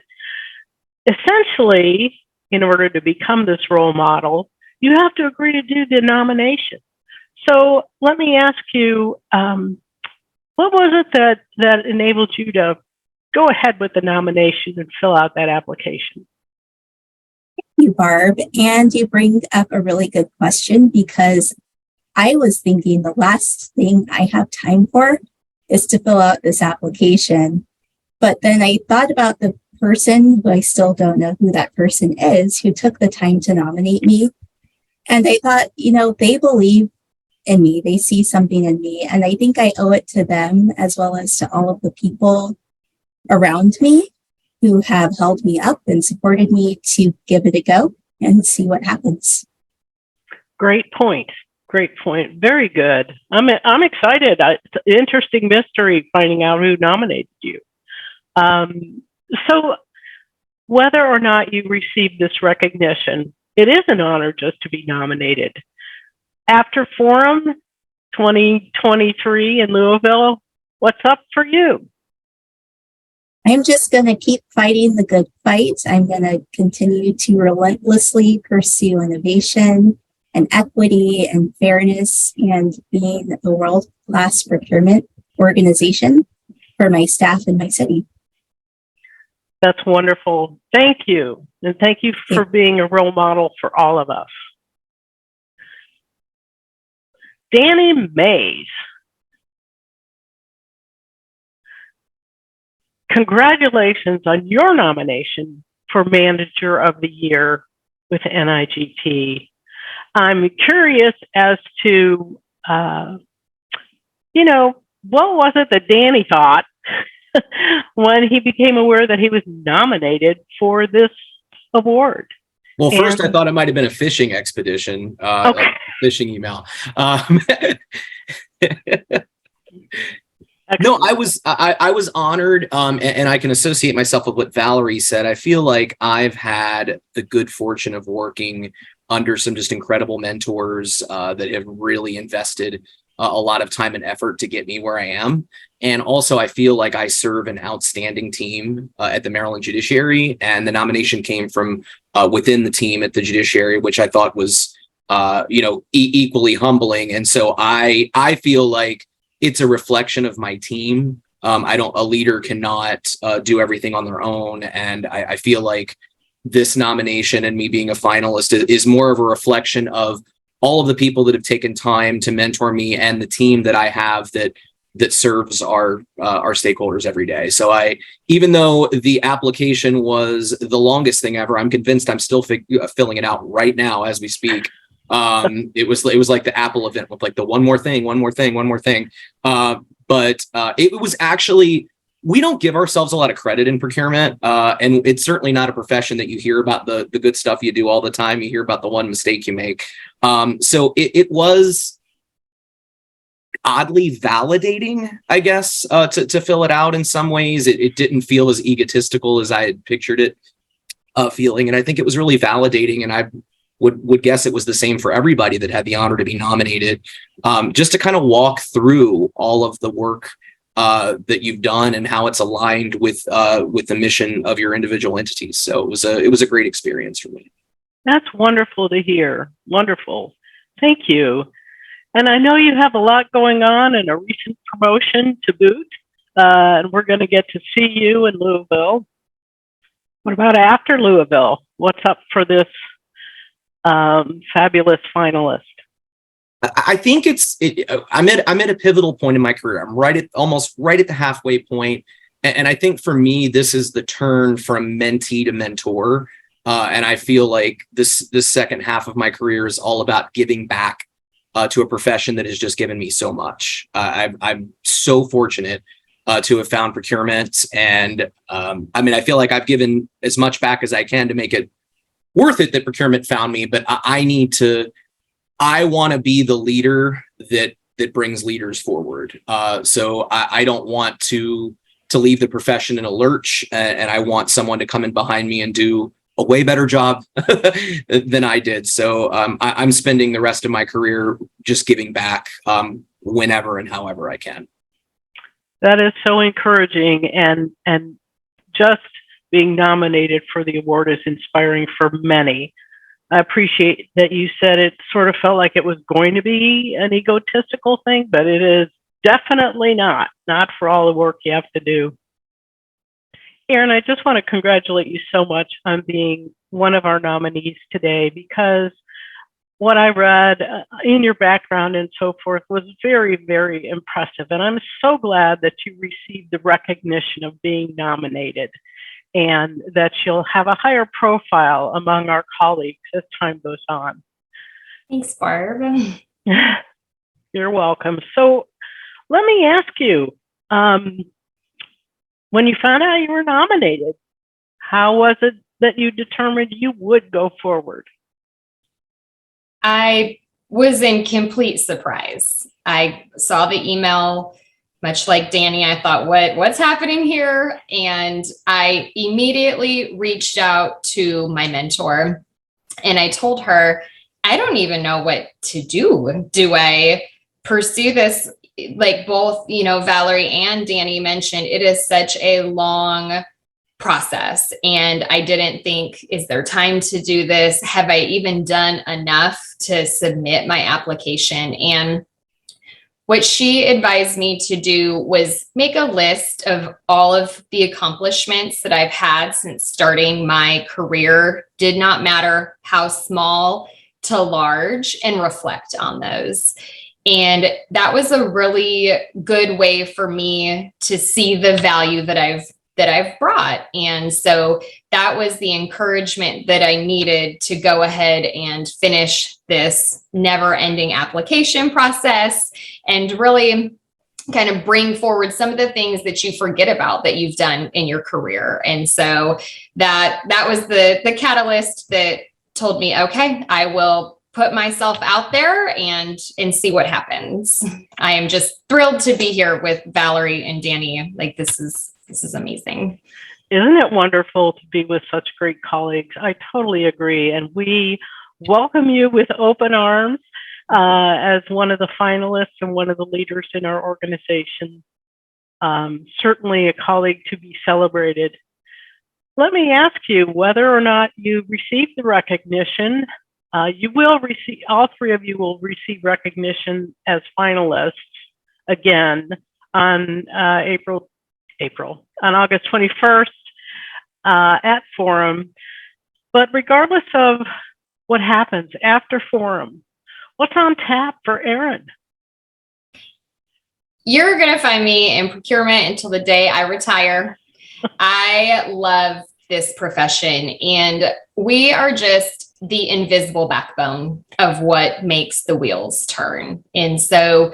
essentially, in order to become this role model, you have to agree to do the nomination. So let me ask you, what was it that enabled you to go ahead with the nomination and fill out that application? Thank you, Barb. And you bring up a really good question, because I was thinking the last thing I have time for is to fill out this application. But then I thought about the person who I still don't know who that person is, who took the time to nominate me. And I thought, they believe in me. They see something in me. And I think I owe it to them, as well as to all of the people around me who have held me up and supported me, to give it a go and see what happens. Great point. Great point. Very good. I'm excited. It's an interesting mystery finding out who nominated you. So whether or not you receive this recognition, it is an honor just to be nominated. After Forum 2023 in Louisville, what's up for you? I'm just going to keep fighting the good fight. I'm going to continue to relentlessly pursue innovation and equity and fairness, and being a world-class procurement organization for my staff and my city. That's wonderful. Thank you. And thank you for being a role model for all of us. Danny Mays. Congratulations on your nomination for Manager of the Year with NIGP. I'm curious as to, what was it that Danny thought when he became aware that he was nominated for this award? Well, first I thought it might have been a fishing expedition, like a fishing email. No, I was honored, and I can associate myself with what Valerie said. I feel like I've had the good fortune of working under some just incredible mentors that have really invested a lot of time and effort to get me where I am. And also, I feel like I serve an outstanding team at the Maryland Judiciary, and the nomination came from within the team at the Judiciary, which I thought was, equally humbling. And so I feel like it's a reflection of my team. A leader cannot do everything on their own. And I feel like this nomination and me being a finalist is more of a reflection of all of the people that have taken time to mentor me and the team that I have that serves our stakeholders every day. So even though the application was the longest thing ever, I'm convinced I'm still filling it out right now as we speak. It was like the Apple event with like the one more thing. But it was actually, we don't give ourselves a lot of credit in procurement. And it's certainly not a profession that you hear about the good stuff you do all the time. You hear about the one mistake you make. So it was oddly validating, I guess, to fill it out in some ways. It didn't feel as egotistical as I had pictured it feeling. And I think it was really validating. And I would guess it was the same for everybody that had the honor to be nominated, just to kind of walk through all of the work that you've done and how it's aligned with the mission of your individual entities. So it was a great experience for me. That's wonderful to hear. Wonderful. Thank you. And I know you have a lot going on and a recent promotion to boot. And we're going to get to see you in Louisville. What about after Louisville? What's up for this fabulous finalist? I think I'm at a pivotal point in my career. I'm almost right at the halfway point. And I think for me, this is the turn from mentee to mentor. And I feel like this second half of my career is all about giving back to a profession that has just given me so much. I'm so fortunate to have found procurement. And I feel like I've given as much back as I can to make it worth it that procurement found me. But I want to be the leader that brings leaders forward. So I don't want to leave the profession in a lurch, and I want someone to come in behind me and do a way better job than I did. So I'm spending the rest of my career just giving back whenever and however I can. That is so encouraging, and just being nominated for the award is inspiring for many. I appreciate that you said it sort of felt like it was going to be an egotistical thing, but it is definitely not for all the work you have to do. Aaron, I just want to congratulate you so much on being one of our nominees today, because what I read in your background and so forth was very, very impressive. And I'm so glad that you received the recognition of being nominated and that you'll have a higher profile among our colleagues as time goes on. Thanks, Barb. You're welcome. So let me ask you, when you found out you were nominated, how was it that you determined you would go forward? I was in complete surprise. I saw the email, much like Danny. I thought, what's happening here? And I immediately reached out to my mentor and I told her, I don't even know what to do. Do I pursue this? Like both, Valerie and Danny mentioned, it is such a long process. And I didn't think, is there time to do this? Have I even done enough to submit my application? And what she advised me to do was make a list of all of the accomplishments that I've had since starting my career, did not matter how small to large, and reflect on those. And that was a really good way for me to see the value that I've brought. And so that was the encouragement that I needed to go ahead and finish this never-ending application process and really kind of bring forward some of the things that you forget about that you've done in your career. And so that was the catalyst that told me, okay, I will put myself out there and see what happens. I am just thrilled to be here with Valerie and Danny. Like, this is amazing. Isn't it wonderful to be with such great colleagues? I totally agree. And we welcome you with open arms as one of the finalists and one of the leaders in our organization. Certainly a colleague to be celebrated. Let me ask you whether or not you received the recognition. You will receive, all three of you will receive recognition as finalists again on on August 21st at Forum. But regardless of what happens after Forum, what's on tap for Aaron? You're going to find me in procurement until the day I retire. I love this profession, and we are just the invisible backbone of what makes the wheels turn. And so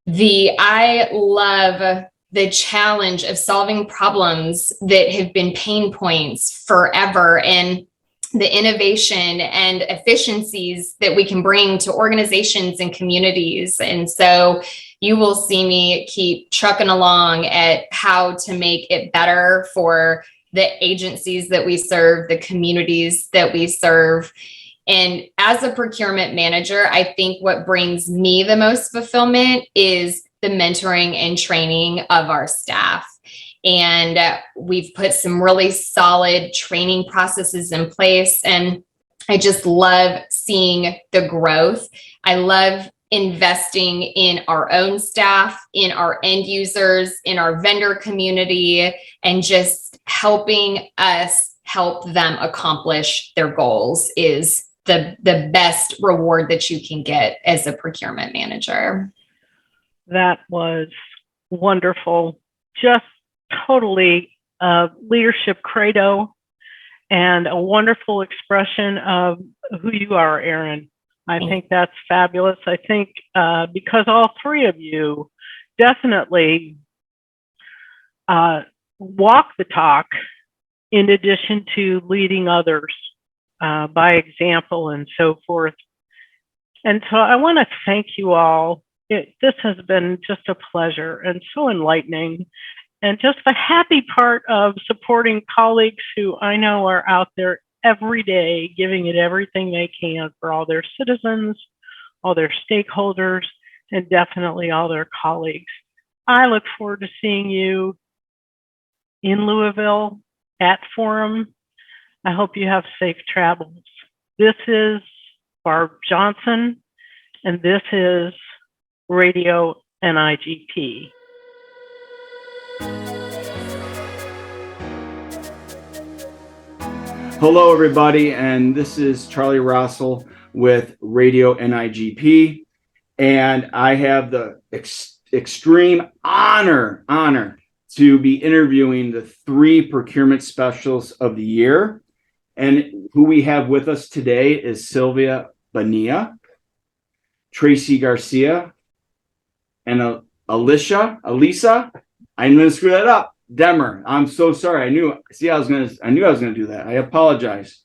I love the challenge of solving problems that have been pain points forever. And the innovation and efficiencies that we can bring to organizations and communities. And so you will see me keep trucking along at how to make it better for the agencies that we serve, the communities that we serve. And as a procurement manager, I think what brings me the most fulfillment is the mentoring and training of our staff. And we've put some really solid training processes in place. And I just love seeing the growth. I love investing in our own staff, in our end users, in our vendor community, and just helping us help them accomplish their goals is the best reward that you can get as a procurement manager. That was wonderful. Just totally a leadership credo and a wonderful expression of who you are, Erin. I think that's fabulous. I think because all three of you definitely walk the talk in addition to leading others by example and so forth. And so I want to thank you all. This has been just a pleasure and so enlightening. And just the happy part of supporting colleagues who I know are out there every day, giving it everything they can for all their citizens, all their stakeholders, and definitely all their colleagues. I look forward to seeing you in Louisville at Forum. I hope you have safe travels. This is Barb Johnson, and this is Radio NIGP. Hello, everybody, and this is Charlie Russell with Radio NIGP, and I have the extreme honor to be interviewing the 3 procurement specialists of the year. And who we have with us today is Sylvia Bonilla, Tracy Garcia, and Elisa. I'm going to screw that up. Demmer. I'm so sorry. I knew I was going to do that. I apologize.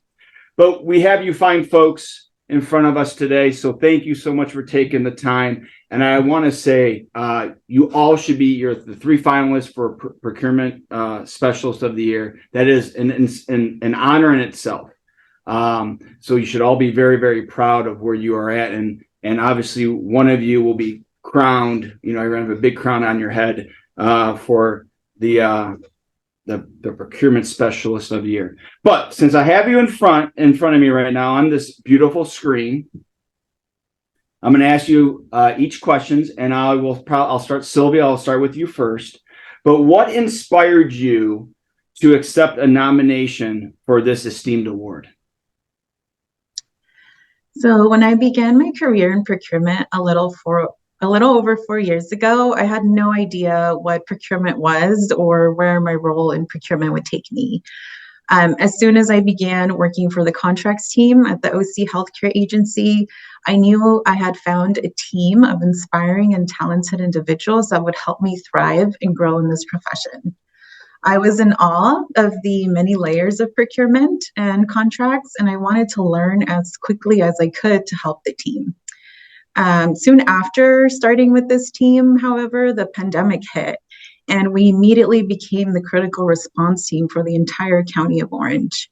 But we have you fine folks in front of us today. So thank you so much for taking the time. And I want to say you all should be the 3 finalists for procurement specialist of the year. That is an honor in itself. So you should all be very, very proud of where you are at. And obviously one of you will be crowned. You're going to have a big crown on your head for the procurement specialist of the year. But since I have you in front of me right now on this beautiful screen, I'm going to ask you each questions, and I'll start. Sylvia, I'll start with you first. But what inspired you to accept a nomination for this esteemed award? So when I began my career in procurement a little over 4 years ago, I had no idea what procurement was or where my role in procurement would take me. As soon as I began working for the contracts team at the OC Healthcare Agency, I knew I had found a team of inspiring and talented individuals that would help me thrive and grow in this profession. I was in awe of the many layers of procurement and contracts, and I wanted to learn as quickly as I could to help the team. Soon after starting with this team, however, the pandemic hit, and we immediately became the critical response team for the entire county of Orange.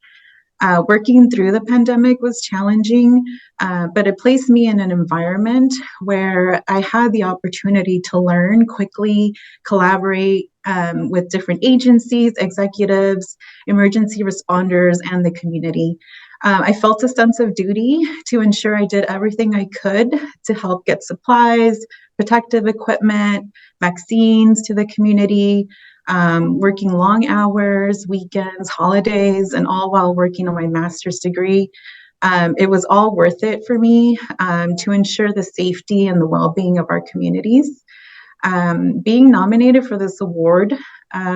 Working through the pandemic was challenging, but it placed me in an environment where I had the opportunity to learn quickly, collaborate with different agencies, executives, emergency responders, and the community. I felt a sense of duty to ensure I did everything I could to help get supplies, protective equipment, vaccines to the community, working long hours, weekends, holidays, and all while working on my master's degree. It was all worth it for me to ensure the safety and the well-being of our communities. Being nominated for this award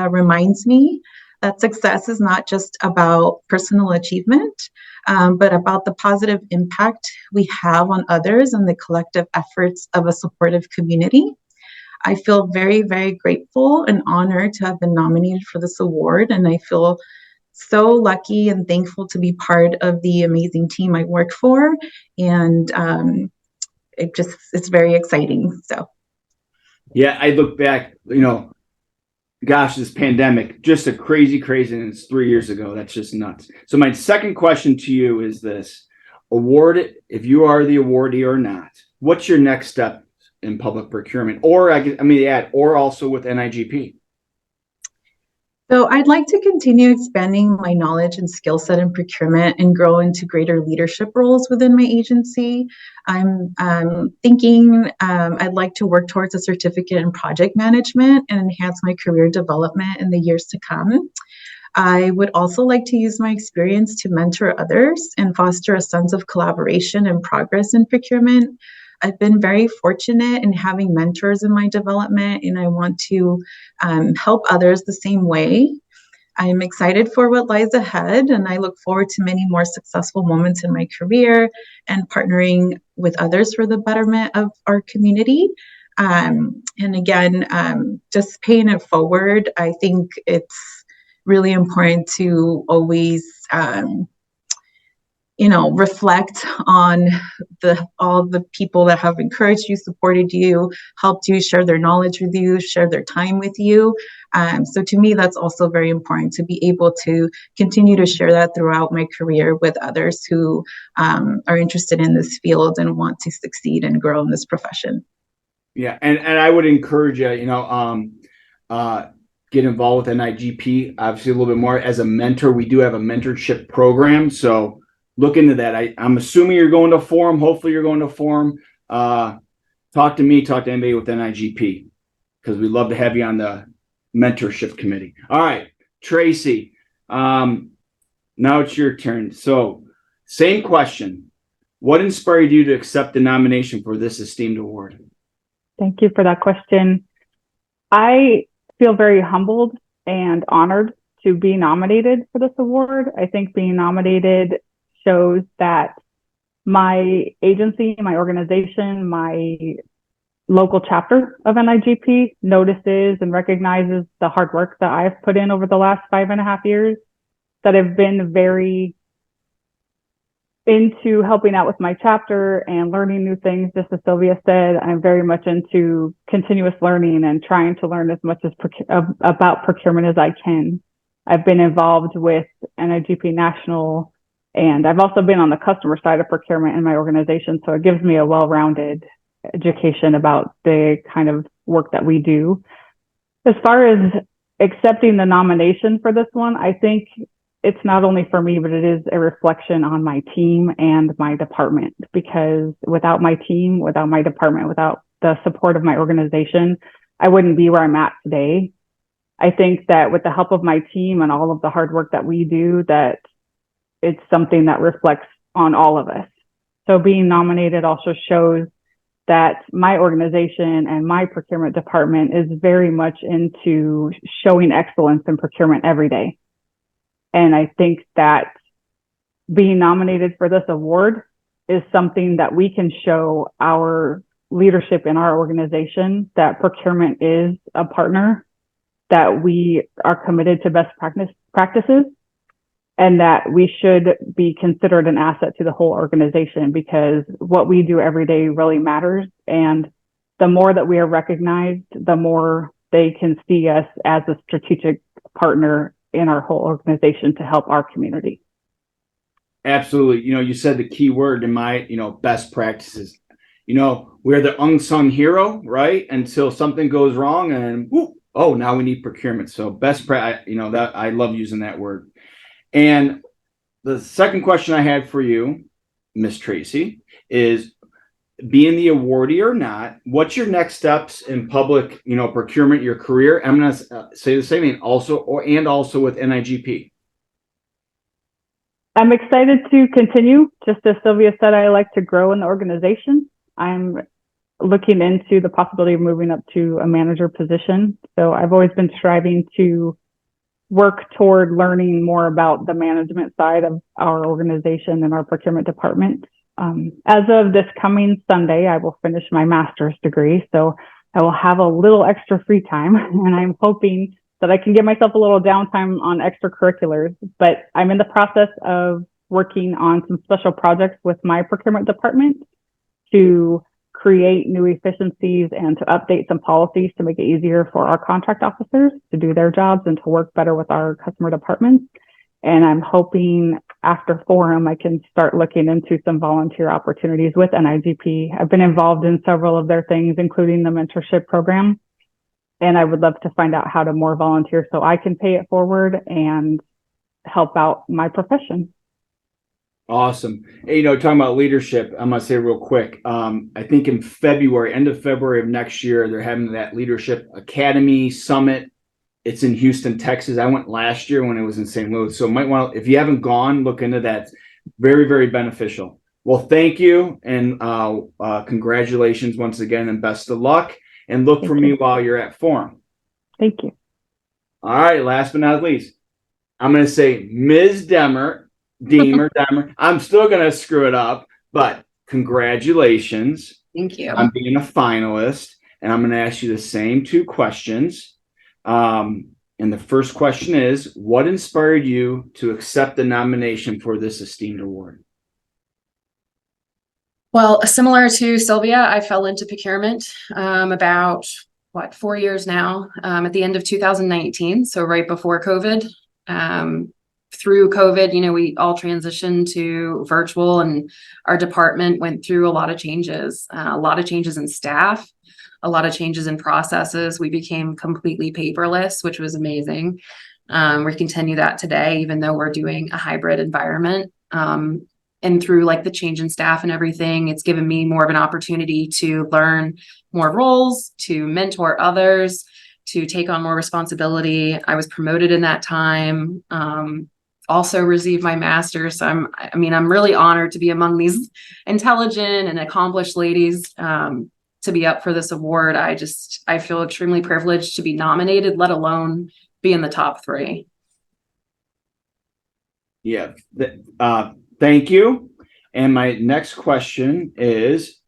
reminds me that success is not just about personal achievement, but about the positive impact we have on others and the collective efforts of a supportive community. I feel very, very grateful and honored to have been nominated for this award, and I feel so lucky and thankful to be part of the amazing team I work for. And it's very exciting. So. Yeah, I look back, gosh, this pandemic, just a craziness 3 years ago. That's just nuts. So my second question to you is this: award, if you are the awardee or not, what's your next step in public procurement? Or or also with NIGP? So I'd like to continue expanding my knowledge and skill set in procurement and grow into greater leadership roles within my agency. I'm thinking I'd like to work towards a certificate in project management and enhance my career development in the years to come. I would also like to use my experience to mentor others and foster a sense of collaboration and progress in procurement. I've been very fortunate in having mentors in my development, and I want to help others the same way. I'm excited for what lies ahead, and I look forward to many more successful moments in my career and partnering with others for the betterment of our community. And again, just paying it forward, I think it's really important to always reflect on all the people that have encouraged you, supported you, helped you, share their knowledge with you, share their time with you. So to me, that's also very important to be able to continue to share that throughout my career with others who are interested in this field and want to succeed and grow in this profession. Yeah, and I would encourage you, get involved with NIGP, obviously a little bit more as a mentor. We do have a mentorship program, so look into that. I'm assuming you're going to forum. Hopefully you're going to forum. Talk to me, talk to anybody with NIGP, because we'd love to have you on the mentorship committee. All right, Tracy, now it's your turn. So same question. What inspired you to accept the nomination for this esteemed award? Thank you for that question. I feel very humbled and honored to be nominated for this award. I think being nominated shows that my agency, my organization, my local chapter of NIGP notices and recognizes the hard work that I've put in over the last 5.5 years, that I've been very into helping out with my chapter and learning new things. Just as Sylvia said, I'm very much into continuous learning and trying to learn as much as about procurement as I can. I've been involved with NIGP National, and I've also been on the customer side of procurement in my organization. So it gives me a well-rounded education about the kind of work that we do. As far as accepting the nomination for this one, I think it's not only for me, but it is a reflection on my team and my department, because without my team, without my department, without the support of my organization, I wouldn't be where I'm at today. I think that with the help of my team and all of the hard work that we do, that it's something that reflects on all of us. So being nominated also shows that my organization and my procurement department is very much into showing excellence in procurement every day. And I think that being nominated for this award is something that we can show our leadership in our organization, that procurement is a partner, that we are committed to best practices, and that we should be considered an asset to the whole organization, because what we do every day really matters. And the more that we are recognized, the more they can see us as a strategic partner in our whole organization to help our community. Absolutely. You said the key word in my, best practices. We're the unsung hero, right? Until something goes wrong and now we need procurement. So best practice, that I love using that word. And the second question I had for you, Miss Tracy, is being the awardee or not, what's your next steps in public, procurement, your career? I'm going to say the same thing also with NIGP. I'm excited to continue. Just as Sylvia said, I like to grow in the organization. I'm looking into the possibility of moving up to a manager position. So I've always been striving to work toward learning more about the management side of our organization and our procurement department. As of this coming Sunday, I will finish my master's degree. So I will have a little extra free time, and I'm hoping that I can give myself a little downtime on extracurriculars. But I'm in the process of working on some special projects with my procurement department to create new efficiencies and to update some policies to make it easier for our contract officers to do their jobs and to work better with our customer departments. And I'm hoping after Forum, I can start looking into some volunteer opportunities with NIGP. I've been involved in several of their things, including the mentorship program. And I would love to find out how to more volunteer so I can pay it forward and help out my profession. Awesome. Hey, talking about leadership, I'm going to say real quick. I think in February, end of February of next year, they're having that Leadership Academy Summit. It's in Houston, Texas. I went last year when it was in St. Louis. So might want to, if you haven't gone, look into that. Very, very beneficial. Well, thank you. And congratulations once again and best of luck. And look for me while you're at Forum. Thank you. All right. Last but not least, I'm going to say Ms. Demer. I'm still going to screw it up, but congratulations. Thank you. On being a finalist. And I'm going to ask you the same two questions. And the first question is, what inspired you to accept the nomination for this esteemed award? Well, similar to Sylvia, I fell into procurement about 4 years now, at the end of 2019. So right before COVID. Through COVID, we all transitioned to virtual, and our department went through a lot of changes in staff, a lot of changes in processes. We became completely paperless, which was amazing. We continue that today, even though we're doing a hybrid environment. And through the change in staff and everything, it's given me more of an opportunity to learn more roles, to mentor others, to take on more responsibility. I was promoted in that time. Also received my master's. So I'm really honored to be among these intelligent and accomplished ladies, to be up for this award. I feel extremely privileged to be nominated, let alone be in the top 3. Yeah. Thank you. And my next question is,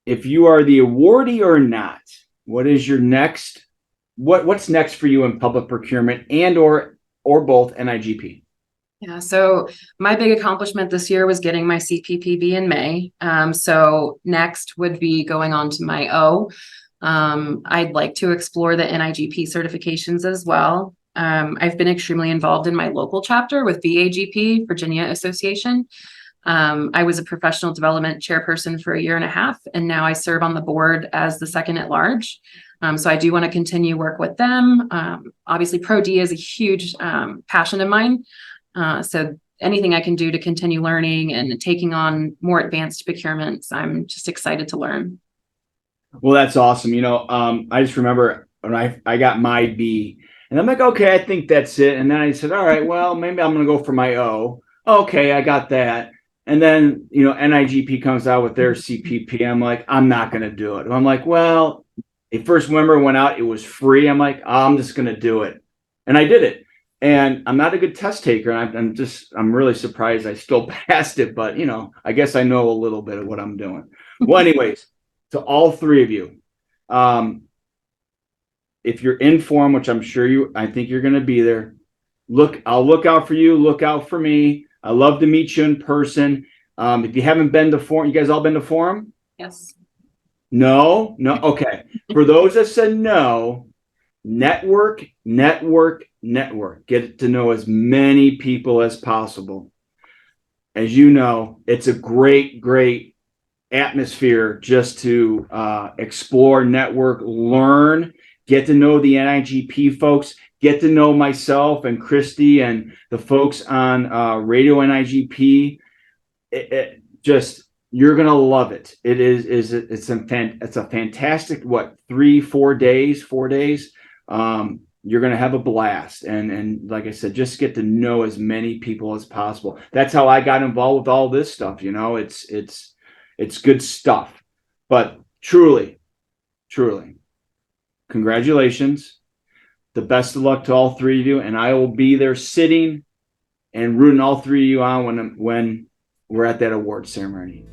if you are the awardee or not, what is your next, what's next for you in public procurement and or both NIGP? Yeah, so my big accomplishment this year was getting my CPPB in May. So next would be going on to my O. I'd like to explore the NIGP certifications as well. I've been extremely involved in my local chapter with VAGP, Virginia Association. I was a professional development chairperson for 1.5 years, and now I serve on the board as the second at large. So I do want to continue work with them. Obviously, Pro D is a huge passion of mine. So anything I can do to continue learning and taking on more advanced procurements, I'm just excited to learn. Well, that's awesome. I just remember when I got my B, and I'm like, okay, I think that's it. And then I said, all right, well, maybe I'm going to go for my O. Okay, I got that. And then, NIGP comes out with their CPP. I'm like, I'm not going to do it. I'm like, well, the first member went out. It was free. I'm like, oh, I'm just going to do it. And I did it. And I'm not a good test taker. And I'm really surprised I still passed it. But, I guess I know a little bit of what I'm doing. Well, anyways, to all 3 of you, if you're in Forum, which I think you're going to be there, I'll look out for you. Look out for me. I love to meet you in person. If you haven't been to Forum, you guys all been to Forum? Yes. No. Okay. For those that said no, network. Get to know as many people as possible. As you know, it's a great atmosphere just to explore, network, learn, get to know the NIGP folks, get to know myself and Christy and the folks on Radio NIGP. You're gonna love it. It's a fantastic 4 days. You're gonna have a blast, and like I said, just get to know as many people as possible. That's how I got involved with all this stuff. It's good stuff. But truly, congratulations. The best of luck to all 3 of you, and I will be there sitting and rooting all 3 of you on when we're at that award ceremony.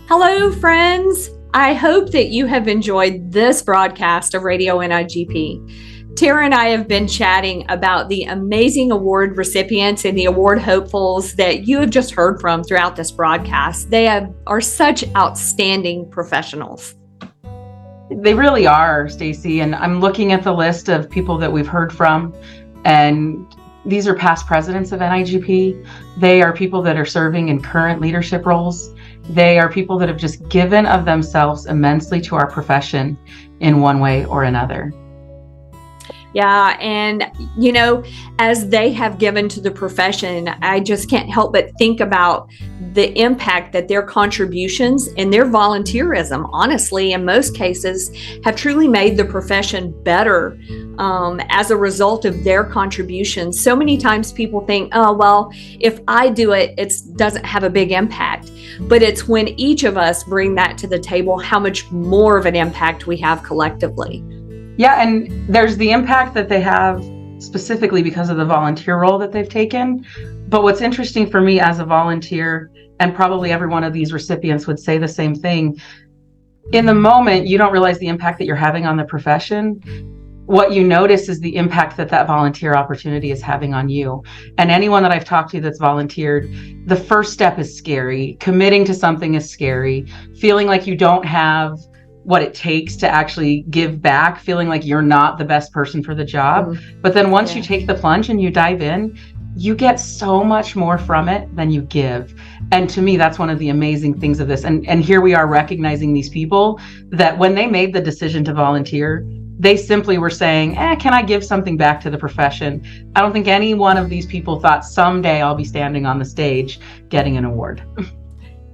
Hello, friends. I hope that you have enjoyed this broadcast of Radio NIGP. Tara and I have been chatting about the amazing award recipients and the award hopefuls that you have just heard from throughout this broadcast. They are such outstanding professionals. They really are, Stacy. And I'm looking at the list of people that we've heard from, and these are past presidents of NIGP. They are people that are serving in current leadership roles. They are people that have just given of themselves immensely to our profession in one way or another. Yeah. And, you know, as they have given to the profession, I just can't help but think about the impact that their contributions and their volunteerism, honestly, in most cases, have truly made the profession better as a result of their contributions. So many times people think, oh, well, if I do it, it doesn't have a big impact. But it's when each of us bring that to the table, how much more of an impact we have collectively. Yeah, and there's the impact that they have specifically because of the volunteer role that they've taken. But what's interesting for me as a volunteer, and probably every one of these recipients would say the same thing, in the moment, you don't realize the impact that you're having on the profession. What you notice is the impact that that volunteer opportunity is having on you. And anyone that I've talked to that's volunteered, the first step is scary. Committing to something is scary. Feeling like you don't have what it takes to actually give back, feeling like you're not the best person for the job. But then once you take the plunge and you dive in, you get so much more from it than you give. And to me, that's one of the amazing things of this. And here we are recognizing these people that when they made the decision to volunteer, they simply were saying, can I give something back to the profession? I don't think any one of these people thought someday I'll be standing on the stage getting an award.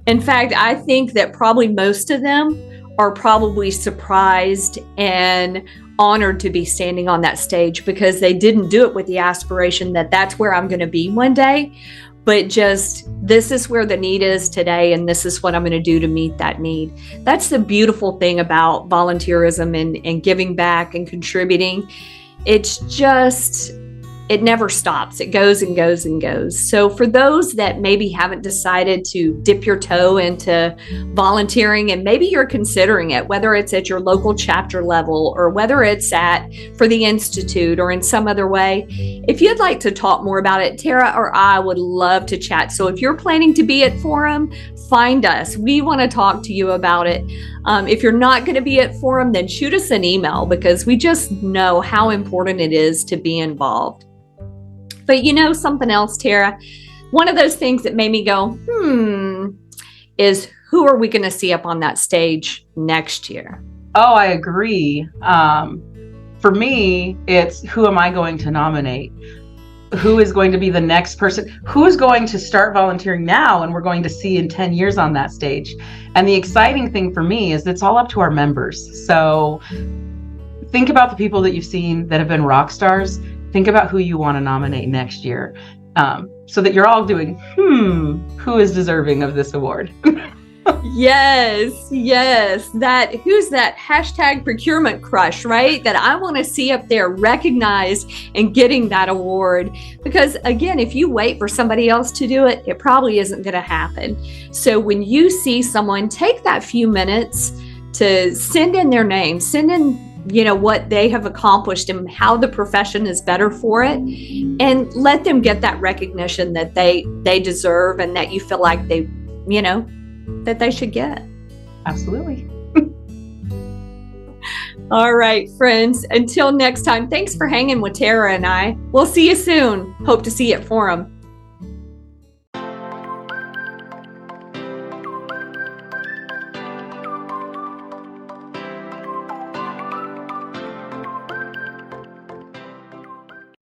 In fact, I think that probably most of them are probably surprised and honored to be standing on that stage, because they didn't do it with the aspiration that that's where I'm going to be one day, but just this is where the need is today, and this is what I'm going to do to meet that need. That's the beautiful thing about volunteerism and giving back and contributing. It's just, it never stops. It goes and goes and goes. So for those that maybe haven't decided to dip your toe into volunteering, and maybe you're considering it, whether it's at your local chapter level or whether it's for the Institute or in some other way, if you'd like to talk more about it, Tara or I would love to chat. So if you're planning to be at Forum, find us. We want to talk to you about it. If you're not going to be at Forum, then shoot us an email, because we just know how important it is to be involved. But you know something else, Tara? One of those things that made me go, is who are we going to see up on that stage next year? Oh, I agree. For me, it's who am I going to nominate? Who is going to be the next person? Who is going to start volunteering now and we're going to see in 10 years on that stage? And the exciting thing for me is it's all up to our members. So think about the people that you've seen that have been rock stars. Think about who you want to nominate next year, so that you're all doing, who is deserving of this award? Yes. Who's that hashtag procurement crush, right? That I want to see up there recognized and getting that award. Because again, if you wait for somebody else to do it, it probably isn't going to happen. So when you see someone, take that few minutes to send in their name, send in what they have accomplished and how the profession is better for it, and let them get that recognition that they deserve and that you feel like that they should get. Absolutely. All right, friends, until next time, thanks for hanging with Tara and I. We'll see you soon. Hope to see you at Forum.